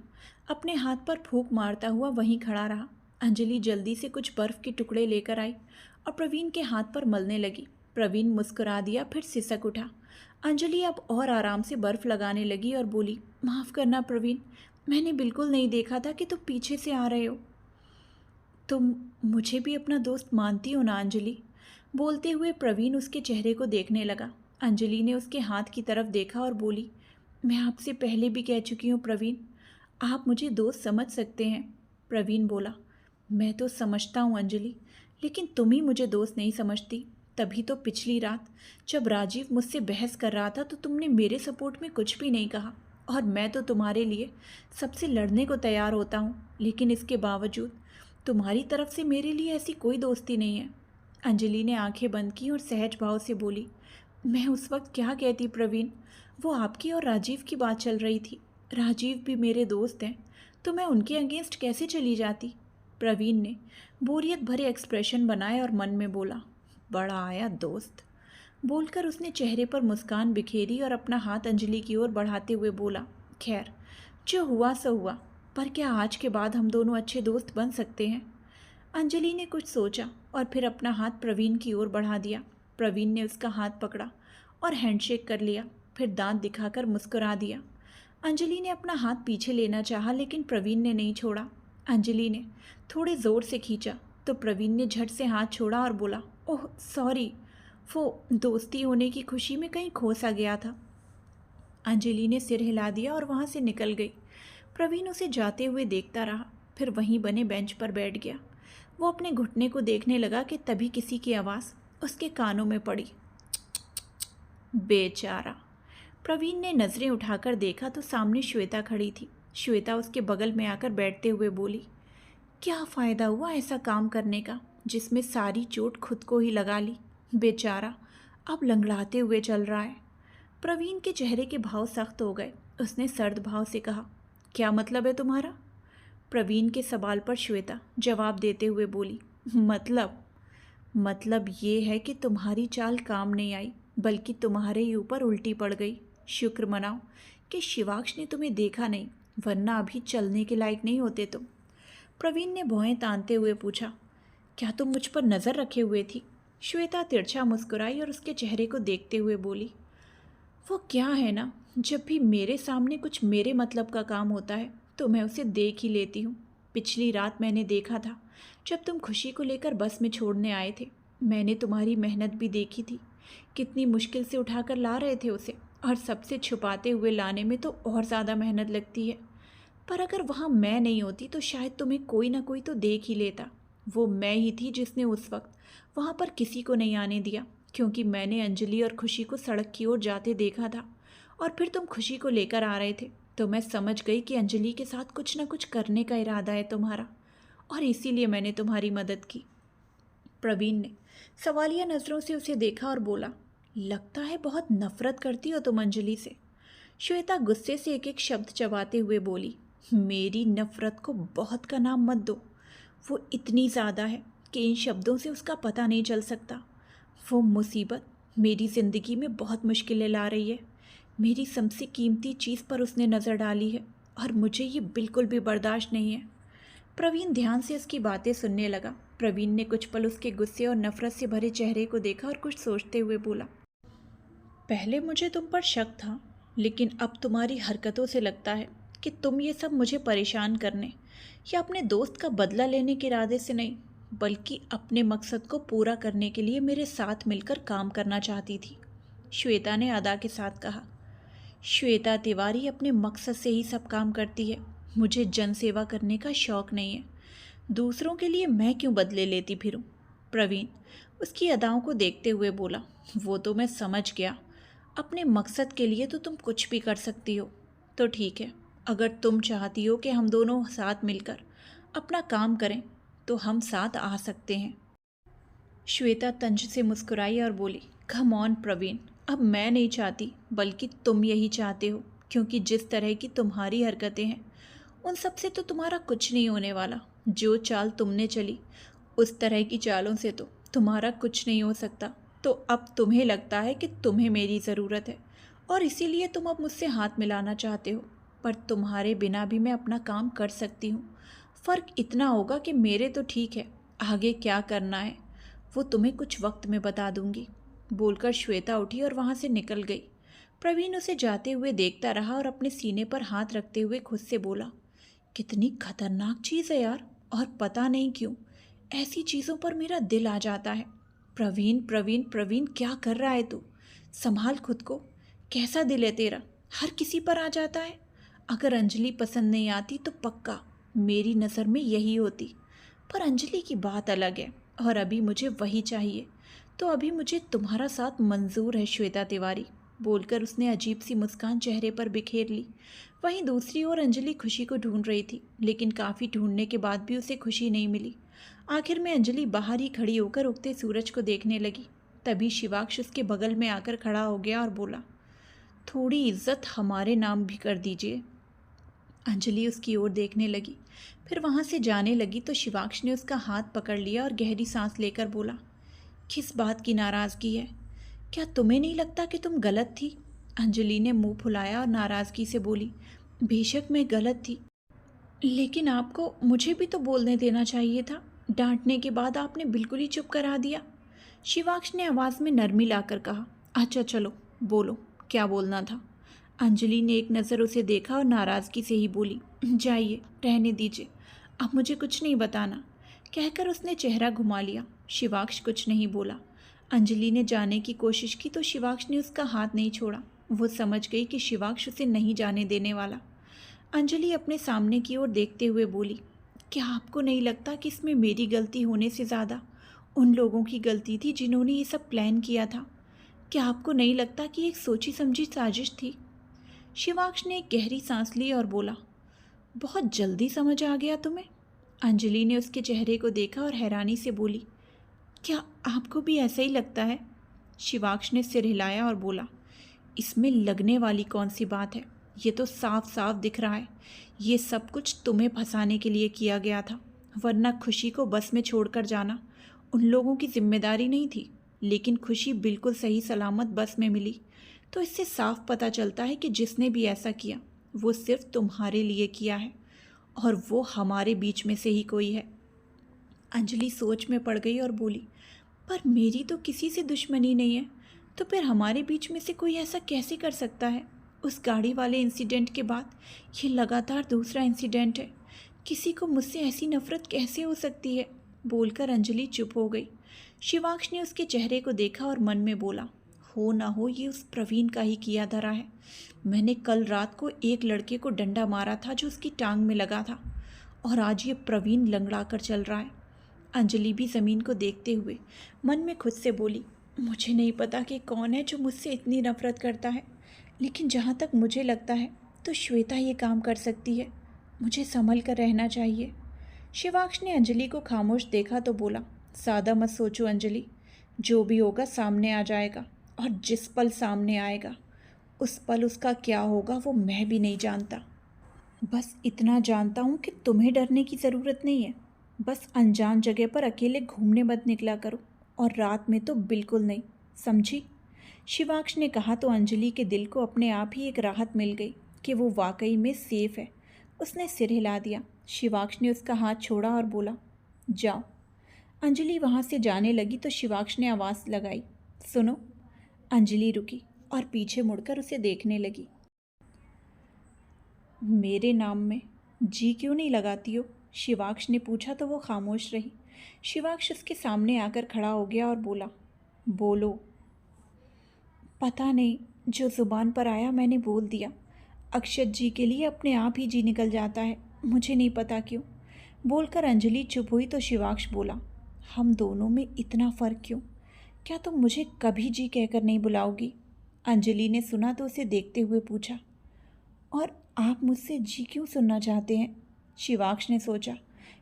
S1: अपने हाथ पर फूंक मारता हुआ वहीं खड़ा रहा। अंजलि जल्दी से कुछ बर्फ के टुकड़े लेकर आई और प्रवीण के हाथ पर मलने लगी। प्रवीण मुस्कुरा दिया, फिर सिसक उठा। अंजलि अब और आराम से बर्फ लगाने लगी और बोली, माफ़ करना प्रवीण, मैंने बिल्कुल नहीं देखा था कि तुम पीछे से आ रहे हो। तुम मुझे भी अपना दोस्त मानती हो ना अंजलि? बोलते हुए प्रवीण उसके चेहरे को देखने लगा। अंजलि ने उसके हाथ की तरफ देखा और बोली, मैं आपसे पहले भी कह चुकी हूँ प्रवीण, आप मुझे दोस्त समझ सकते हैं। प्रवीण बोला, मैं तो समझता हूँ अंजलि, लेकिन तुम ही मुझे दोस्त नहीं समझती। तभी तो पिछली रात जब राजीव मुझसे बहस कर रहा था तो तुमने मेरे सपोर्ट में कुछ भी नहीं कहा, और मैं तो तुम्हारे लिए सबसे लड़ने को तैयार होता हूँ, लेकिन इसके बावजूद तुम्हारी तरफ से मेरे लिए ऐसी कोई दोस्ती नहीं है। अंजलि ने आंखें बंद की और सहज भाव से बोली, मैं उस वक्त क्या कहती प्रवीण, वो आपकी और राजीव की बात चल रही थी। राजीव भी मेरे दोस्त हैं, तो मैं उनके अगेंस्ट कैसे चली जाती। प्रवीण ने बोरियत भरे एक्सप्रेशन बनाए और मन में बोला, बड़ा आया दोस्त। बोलकर उसने चेहरे पर मुस्कान बिखेरी और अपना हाथ अंजलि की ओर बढ़ाते हुए बोला, खैर जो हुआ सो हुआ, पर क्या आज के बाद हम दोनों अच्छे दोस्त बन सकते हैं। अंजलि ने कुछ सोचा और फिर अपना हाथ प्रवीण की ओर बढ़ा दिया। प्रवीण ने उसका हाथ पकड़ा और हैंडशेक कर लिया, फिर दांत दिखाकर मुस्कुरा दिया। अंजलि ने अपना हाथ पीछे लेना चाहा, लेकिन प्रवीण ने नहीं छोड़ा। अंजलि ने थोड़े ज़ोर से खींचा तो प्रवीण ने झट से हाथ छोड़ा और बोला, ओह सॉरी, वो दोस्ती होने की खुशी में कहीं खो सा गया था। अंजलि ने सिर हिला दिया और वहाँ से निकल गई। प्रवीण उसे जाते हुए देखता रहा, फिर वहीं बने बेंच पर बैठ गया। वो अपने घुटने को देखने लगा कि तभी किसी की आवाज़ उसके कानों में पड़ी, बेचारा। प्रवीण ने नज़रें उठाकर देखा तो सामने श्वेता खड़ी थी। श्वेता उसके बगल में आकर बैठते हुए बोली, क्या फ़ायदा हुआ ऐसा काम करने का जिसमें सारी चोट खुद को ही लगा ली। बेचारा अब लंगड़ाते हुए चल रहा है। प्रवीण के चेहरे के भाव सख्त हो गए। उसने सर्द भाव से कहा, क्या मतलब है तुम्हारा। प्रवीण के सवाल पर श्वेता जवाब देते हुए बोली, मतलब ये है कि तुम्हारी चाल काम नहीं आई, बल्कि तुम्हारे ही ऊपर उल्टी पड़ गई। शुक्र मनाओ कि शिवाक्ष ने तुम्हें देखा नहीं, वरना अभी चलने के लायक नहीं होते तुम। प्रवीण ने भौहें तानते हुए पूछा, क्या तुम मुझ पर नज़र रखे हुए थी। श्वेता तिरछा मुस्कुराई और उसके चेहरे को देखते हुए बोली, वो क्या है ना, जब भी मेरे सामने कुछ मेरे मतलब का काम होता है तो मैं उसे देख ही लेती हूँ। पिछली रात मैंने देखा था जब तुम खुशी को लेकर बस में छोड़ने आए थे। मैंने तुम्हारी मेहनत भी देखी थी, कितनी मुश्किल से उठाकर ला रहे थे उसे, और सबसे छुपाते हुए लाने में तो और ज़्यादा मेहनत लगती है। पर अगर वहाँ मैं नहीं होती तो शायद तुम्हें कोई ना कोई तो देख ही लेता। वो मैं ही थी जिसने उस वक्त वहाँ पर किसी को नहीं आने दिया, क्योंकि मैंने अंजलि और खुशी को सड़क की ओर जाते देखा था, और फिर तुम खुशी को लेकर आ रहे थे तो मैं समझ गई कि अंजलि के साथ कुछ ना कुछ करने का इरादा है तुम्हारा, और इसीलिए मैंने तुम्हारी मदद की। प्रवीण ने सवालिया नज़रों से उसे देखा और बोला, लगता है बहुत नफरत करती हो तुम अंजलि से। श्वेता गुस्से से एक एक शब्द चबाते हुए बोली, मेरी नफरत को बहुत का नाम मत दो। वो इतनी ज़्यादा है कि इन शब्दों से उसका पता नहीं चल सकता। वो मुसीबत मेरी ज़िंदगी में बहुत मुश्किलें ला रही है। मेरी सबसे कीमती चीज़ पर उसने नज़र डाली है, और मुझे ये बिल्कुल भी बर्दाश्त नहीं है। प्रवीण ध्यान से उसकी बातें सुनने लगा। प्रवीण ने कुछ पल उसके गुस्से और नफरत से भरे चेहरे को देखा और कुछ सोचते हुए बोला, पहले मुझे तुम पर शक था, लेकिन अब तुम्हारी हरकतों से लगता है कि तुम ये सब मुझे परेशान करने या अपने दोस्त का बदला लेने के इरादे से नहीं, बल्कि अपने मकसद को पूरा करने के लिए मेरे साथ मिलकर काम करना चाहती थी। श्वेता ने अदा के साथ कहा, श्वेता तिवारी अपने मकसद से ही सब काम करती है। मुझे जनसेवा करने का शौक़ नहीं है। दूसरों के लिए मैं क्यों बदले लेती फिरूं। प्रवीण उसकी अदाओं को देखते हुए बोला, वो तो मैं समझ गया, अपने मकसद के लिए तो तुम कुछ भी कर सकती हो। तो ठीक है, अगर तुम चाहती हो कि हम दोनों साथ मिलकर अपना काम करें तो हम साथ आ सकते हैं। श्वेता तंज से मुस्कुराई और बोली, कम ऑन प्रवीण, अब मैं नहीं चाहती बल्कि तुम यही चाहते हो, क्योंकि जिस तरह की तुम्हारी हरकतें हैं उन सब से तो तुम्हारा कुछ नहीं होने वाला। जो चाल तुमने चली उस तरह की चालों से तो तुम्हारा कुछ नहीं हो सकता। तो अब तुम्हें लगता है कि तुम्हें मेरी ज़रूरत है और इसीलिए तुम अब मुझसे हाथ मिलाना चाहते हो, पर तुम्हारे बिना भी मैं अपना काम कर सकती हूँ। फ़र्क इतना होगा कि मेरे तो ठीक है, आगे क्या करना है वो तुम्हें कुछ वक्त में बता दूंगी। बोलकर श्वेता उठी और वहाँ से निकल गई। प्रवीण उसे जाते हुए देखता रहा और अपने सीने पर हाथ रखते हुए खुद से बोला, कितनी खतरनाक चीज़ है यार, और पता नहीं क्यों ऐसी चीज़ों पर मेरा दिल आ जाता है। प्रवीण प्रवीण प्रवीण, क्या कर रहा है तू? संभाल खुद को। कैसा दिल है तेरा, हर किसी पर आ जाता है। अगर अंजलि पसंद नहीं आती तो पक्का मेरी नज़र में यही होती, पर अंजलि की बात अलग है और अभी मुझे वही चाहिए, तो अभी मुझे तुम्हारा साथ मंजूर है श्वेता तिवारी, बोलकर उसने अजीब सी मुस्कान चेहरे पर बिखेर ली। वहीं दूसरी ओर अंजलि खुशी को ढूंढ रही थी, लेकिन काफ़ी ढूंढने के बाद भी उसे खुशी नहीं मिली। आखिर में अंजलि बाहर ही खड़ी होकर उगते सूरज को देखने लगी। तभी शिवाक्ष उसके बगल में आकर खड़ा हो गया और बोला, थोड़ी इज्जत हमारे नाम भी कर दीजिए। अंजलि उसकी ओर देखने लगी, फिर वहाँ से जाने लगी तो शिवाक्ष ने उसका हाथ पकड़ लिया और गहरी सांस लेकर बोला, किस बात की नाराज़गी है? क्या तुम्हें नहीं लगता कि तुम गलत थी? अंजलि ने मुंह फुलाया और नाराज़गी से बोली, बेशक मैं गलत थी, लेकिन आपको मुझे भी तो बोलने देना चाहिए था। डांटने के बाद आपने बिल्कुल ही चुप करा दिया। शिवाक्ष ने आवाज़ में नरमी लाकर कहा, अच्छा चलो बोलो, क्या बोलना था? अंजलि ने एक नज़र उसे देखा और नाराज़गी से ही बोली, जाइए रहने दीजिए, अब मुझे कुछ नहीं बताना, कहकर उसने चेहरा घुमा लिया। शिवाक्ष कुछ नहीं बोला। अंजलि ने जाने की कोशिश की तो शिवाक्ष ने उसका हाथ नहीं छोड़ा। वो समझ गई कि शिवाक्ष उसे नहीं जाने देने वाला। अंजलि अपने सामने की ओर देखते हुए बोली, क्या आपको नहीं लगता कि इसमें मेरी गलती होने से ज़्यादा उन लोगों की गलती थी जिन्होंने ये सब प्लान किया था? क्या आपको नहीं लगता कि एक सोची समझी साजिश थी? शिवाक्ष ने एक गहरी सांस ली और बोला, बहुत जल्दी समझ आ गया तुम्हें? अंजलि ने उसके चेहरे को देखा और हैरानी से बोली, क्या आपको भी ऐसा ही लगता है? शिवाक्ष ने सिर हिलाया और बोला, इसमें लगने वाली कौन सी बात है? ये तो साफ साफ दिख रहा है ये सब कुछ तुम्हें फंसाने के लिए किया गया था, वरना खुशी को बस में छोड़कर जाना उन लोगों की जिम्मेदारी नहीं थी। लेकिन खुशी बिल्कुल सही सलामत बस में मिली, तो इससे साफ पता चलता है कि जिसने भी ऐसा किया वो सिर्फ तुम्हारे लिए किया है, और वो हमारे बीच में से ही कोई है। अंजलि सोच में पड़ गई और बोली, पर मेरी तो किसी से दुश्मनी नहीं है, तो फिर हमारे बीच में से कोई ऐसा कैसे कर सकता है? उस गाड़ी वाले इंसिडेंट के बाद ये लगातार दूसरा इंसिडेंट है, किसी को मुझसे ऐसी नफरत कैसे हो सकती है? बोलकर अंजलि चुप हो गई। शिवाक्ष ने उसके चेहरे को देखा और मन में बोला, हो ना हो ये उस प्रवीण का ही किया धरा है। मैंने कल रात को एक लड़के को डंडा मारा था जो उसकी टांग में लगा था, और आज ये प्रवीण लंगड़ा कर चल रहा है। अंजलि भी ज़मीन को देखते हुए मन में खुद से बोली, मुझे नहीं पता कि कौन है जो मुझसे इतनी नफरत करता है, लेकिन जहाँ तक मुझे लगता है तो श्वेता ये काम कर सकती है। मुझे संभल कर रहना चाहिए। शिवाक्ष ने अंजलि को खामोश देखा तो बोला, ज़्यादा मत सोचो अंजलि, जो भी होगा सामने आ जाएगा, और जिस पल सामने आएगा उस पल उसका क्या होगा वो मैं भी नहीं जानता। बस इतना जानता हूँ कि तुम्हें डरने की ज़रूरत नहीं है। बस अनजान जगह पर अकेले घूमने मत निकला करो, और रात में तो बिल्कुल नहीं, समझी? शिवाक्ष ने कहा तो अंजलि के दिल को अपने आप ही एक राहत मिल गई कि वो वाकई में सेफ है। उसने सिर हिला दिया। शिवाक्ष ने उसका हाथ छोड़ा और बोला, जाओ। अंजलि वहाँ से जाने लगी तो शिवाक्ष ने आवाज़ लगाई, सुनो। अंजलि रुकी और पीछे मुड़कर उसे देखने लगी। मेरे नाम में जी क्यों नहीं लगाती हो? शिवाक्ष ने पूछा तो वो खामोश रही। शिवाक्ष उसके सामने आकर खड़ा हो गया और बोला, बोलो। पता नहीं, जो ज़ुबान पर आया मैंने बोल दिया। अक्षत जी के लिए अपने आप ही जी निकल जाता है, मुझे नहीं पता क्यों। बोलकर अंजलि चुप हुई तो शिवाक्ष बोला, हम दोनों में इतना फ़र्क क्यों? क्या तुम मुझे कभी जी कहकर नहीं बुलाओगी? अंजलि ने सुना तो उसे देखते हुए पूछा, और आप मुझसे जी क्यों सुनना चाहते हैं? शिवाक्ष ने सोचा,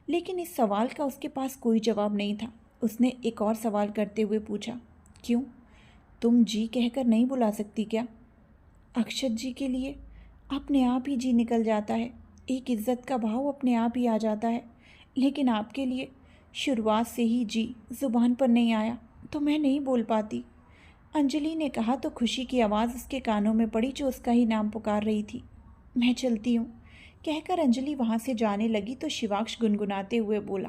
S1: लेकिन इस सवाल का उसके पास कोई जवाब नहीं था। उसने एक और सवाल करते हुए पूछा, क्यों? तुम जी कहकर नहीं बुला सकती क्या? अक्षत जी के लिए अपने आप ही जी निकल जाता है, एक इज्जत का भाव अपने आप ही आ जाता है, लेकिन आपके लिए शुरुआत से ही जी ज़ुबान पर नहीं आया तो मैं नहीं बोल पाती। अंजलि ने कहा तो खुशी की आवाज़ उसके कानों में पड़ी जो उसका ही नाम पुकार रही थी। मैं चलती हूँ, कहकर अंजलि वहाँ से जाने लगी तो शिवाक्ष गुनगुनाते हुए बोला,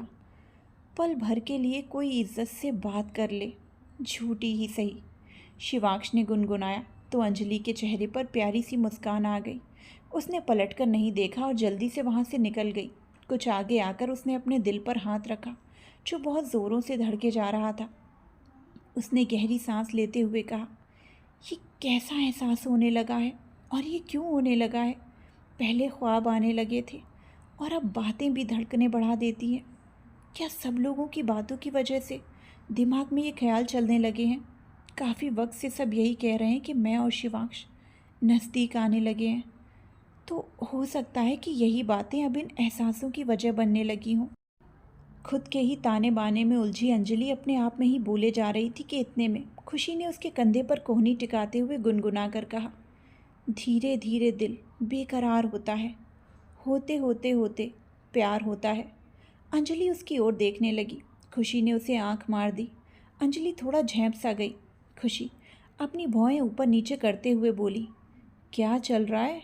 S1: पल भर के लिए कोई इज्जत से बात कर ले, झूठी ही सही। शिवाक्ष ने गुनगुनाया तो अंजलि के चेहरे पर प्यारी सी मुस्कान आ गई। उसने पलटकर नहीं देखा और जल्दी से वहाँ से निकल गई। कुछ आगे आकर उसने अपने दिल पर हाथ रखा जो बहुत ज़ोरों से धड़के जा रहा था। उसने गहरी सांस लेते हुए कहा, ये कैसा एहसास होने लगा है और ये क्यों होने लगा है? पहले ख्वाब आने लगे थे और अब बातें भी धड़कनें बढ़ा देती हैं। क्या सब लोगों की बातों की वजह से दिमाग में ये ख्याल चलने लगे हैं? काफ़ी वक्त से सब यही कह रहे हैं कि मैं और शिवांश नज़दीक आने लगे हैं। तो हो सकता है कि यही बातें अब इन एहसासों की वजह बनने लगी हों। खुद के ही ताने बाने में उलझी अंजलि अपने आप में ही बोले जा रही थी कि इतने में खुशी ने उसके कंधे पर कोहनी टिकाते हुए गुनगुना कर कहा, धीरे धीरे दिल बेकरार होता है, होते होते होते प्यार होता है। अंजलि उसकी ओर देखने लगी। खुशी ने उसे आंख मार दी। अंजलि थोड़ा झेंप सा गई। खुशी अपनी भौहें ऊपर नीचे करते हुए बोली, क्या चल रहा है?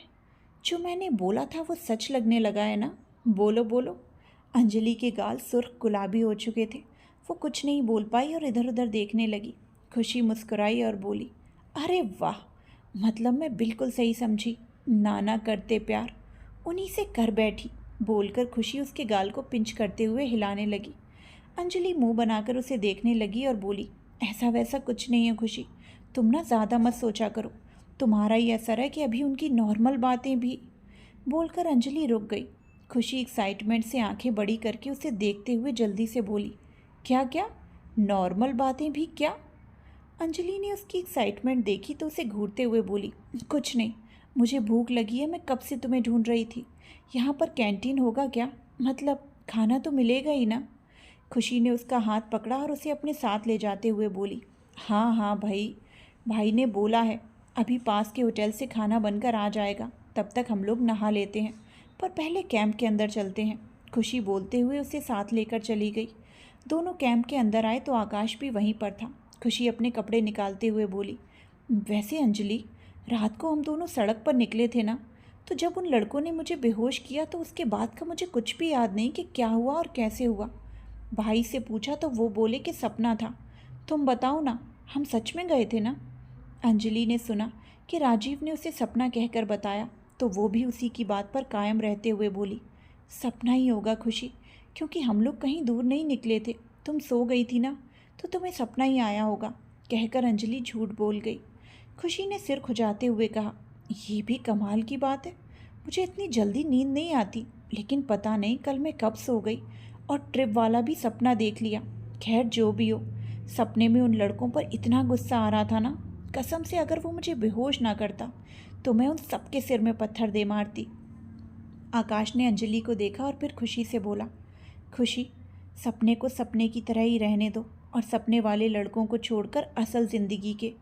S1: जो मैंने बोला था वो सच लगने लगा है ना? बोलो बोलो। अंजलि के गाल सुर्ख गुलाबी हो चुके थे। वो कुछ नहीं बोल पाई और इधर उधर देखने लगी। खुशी मुस्कुराई और बोली, अरे वाह, मतलब मैं बिल्कुल सही समझी। नाना करते प्यार, उन्हीं से कर बैठी। बोलकर खुशी उसके गाल को पिंच करते हुए हिलाने लगी। अंजलि मुंह बनाकर उसे देखने लगी और बोली, ऐसा वैसा कुछ नहीं है खुशी, तुम ना ज़्यादा मत सोचा करो। तुम्हारा ही असर है कि अभी उनकी नॉर्मल बातें भी। बोलकर अंजलि रुक गई। खुशी एक्साइटमेंट से आंखें बड़ी करके उसे देखते हुए जल्दी से बोली, क्या क्या? नॉर्मल बातें भी क्या? अंजलि ने उसकी एक्साइटमेंट देखी तो उसे घूरते हुए बोली, कुछ नहीं, मुझे भूख लगी है, मैं कब से तुम्हें ढूंढ रही थी। यहाँ पर कैंटीन होगा क्या? मतलब खाना तो मिलेगा ही ना? खुशी ने उसका हाथ पकड़ा और उसे अपने साथ ले जाते हुए बोली, हाँ हाँ भाई, भाई ने बोला है अभी पास के होटल से खाना बनकर आ जाएगा, तब तक हम लोग नहा लेते हैं, पर पहले कैंप के अंदर चलते हैं। खुशी बोलते हुए उसे साथ लेकर चली गई। दोनों कैंप के अंदर आए तो आकाश भी वहीं पर था। खुशी अपने कपड़े निकालते हुए बोली, वैसे अंजलि, रात को हम दोनों सड़क पर निकले थे ना, तो जब उन लड़कों ने मुझे बेहोश किया तो उसके बाद का मुझे कुछ भी याद नहीं कि क्या हुआ और कैसे हुआ। भाई से पूछा तो वो बोले कि सपना था। तुम बताओ ना, हम सच में गए थे ना? अंजलि ने सुना कि राजीव ने उसे सपना कहकर बताया तो वो भी उसी की बात पर कायम रहते हुए बोली, सपना ही होगा खुशी, क्योंकि हम लोग कहीं दूर नहीं निकले थे, तुम सो गई थी ना, तो तुम्हें सपना ही आया होगा। कहकर अंजलि झूठ बोल गई। खुशी ने सिर खुजाते हुए कहा, ये भी कमाल की बात है, मुझे इतनी जल्दी नींद नहीं आती, लेकिन पता नहीं कल मैं कब सो गई और ट्रिप वाला भी सपना देख लिया। खैर जो भी हो, सपने में उन लड़कों पर इतना गुस्सा आ रहा था ना, कसम से अगर वो मुझे बेहोश ना करता तो मैं उन सबके सिर में पत्थर दे मारती। आकाश ने अंजलि को देखा और फिर खुशी से बोला, खुशी, सपने को सपने की तरह ही रहने दो और सपने वाले लड़कों को छोड़कर असल ज़िंदगी के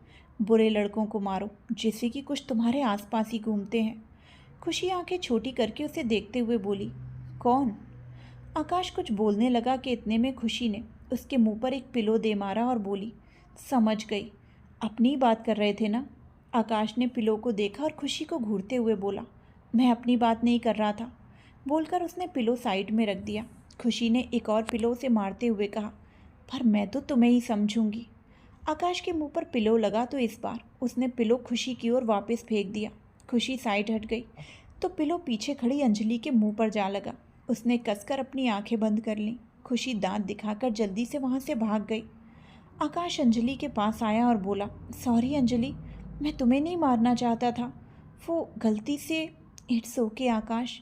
S1: बुरे लड़कों को मारो, जिससे कि कुछ तुम्हारे आसपास ही घूमते हैं। खुशी आंखें छोटी करके उसे देखते हुए बोली, कौन? आकाश कुछ बोलने लगा कि इतने में खुशी ने उसके मुंह पर एक पिलो दे मारा और बोली, समझ गई, अपनी बात कर रहे थे ना? आकाश ने पिलो को देखा और खुशी को घूरते हुए बोला, मैं अपनी बात नहीं कर रहा था। बोलकर उसने पिलो साइड में रख दिया। खुशी ने एक और पिलो से मारते हुए कहा, पर मैं तो तुम्हें ही समझूंगी। आकाश के मुंह पर पिलो लगा तो इस बार उसने पिलो खुशी की ओर वापस फेंक दिया। खुशी साइड हट गई तो पिलो पीछे खड़ी अंजलि के मुंह पर जा लगा। उसने कसकर अपनी आंखें बंद कर लीं। खुशी दांत दिखाकर जल्दी से वहां से भाग गई। आकाश अंजलि के पास आया और बोला, सॉरी अंजलि, मैं तुम्हें नहीं मारना चाहता था, वो गलती से। It's okay Akash,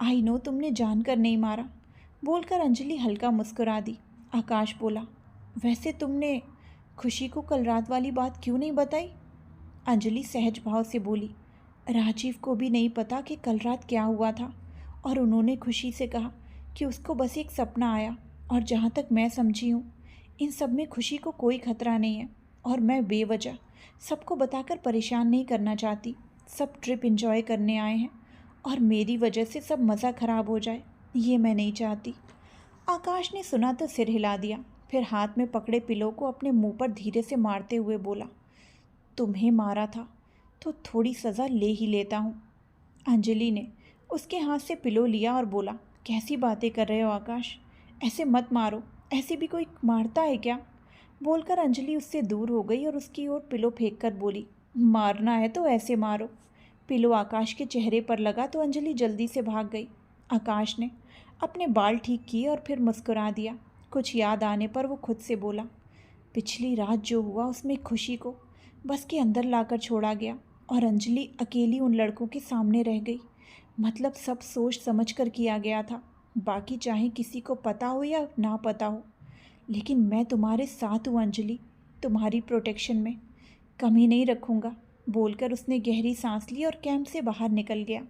S1: I know तुमने जानकर नहीं मारा। बोलकर अंजलि हल्का मुस्कुरा दी। आकाश बोला, वैसे तुमने खुशी को कल रात वाली बात क्यों नहीं बताई? अंजलि सहज भाव से बोली, राजीव को भी नहीं पता कि कल रात क्या हुआ था, और उन्होंने खुशी से कहा कि उसको बस एक सपना आया, और जहाँ तक मैं समझी हूँ इन सब में खुशी को कोई खतरा नहीं है, और मैं बेवजह सबको बताकर परेशान नहीं करना चाहती। सब ट्रिप एंजॉय करने आए हैं और मेरी वजह से सब मज़ा ख़राब हो जाए, ये मैं नहीं चाहती। आकाश ने सुना तो सिर हिला दिया, फिर हाथ में पकड़े पिलो को अपने मुंह पर धीरे से मारते हुए बोला, तुम्हें मारा था तो थोड़ी सज़ा ले ही लेता हूँ। अंजलि ने उसके हाथ से पिलो लिया और बोला, कैसी बातें कर रहे हो आकाश, ऐसे मत मारो, ऐसे भी कोई मारता है क्या? बोलकर अंजलि उससे दूर हो गई और उसकी ओर पिलो फेंक कर बोली, मारना है तो ऐसे मारो। पिलो आकाश के चेहरे पर लगा तो अंजलि जल्दी से भाग गई। आकाश ने अपने बाल ठीक किए और फिर मुस्कुरा दिया। कुछ याद आने पर वो खुद से बोला, पिछली रात जो हुआ उसमें खुशी को बस के अंदर लाकर छोड़ा गया और अंजलि अकेली उन लड़कों के सामने रह गई। मतलब सब सोच समझ कर किया गया था, बाकी चाहे किसी को पता हो या ना पता हो, लेकिन मैं तुम्हारे साथ हूँ अंजलि, तुम्हारी प्रोटेक्शन में कमी नहीं रखूँगा, बोलकर उसने गहरी सांस ली और कैंप से बाहर निकल गया।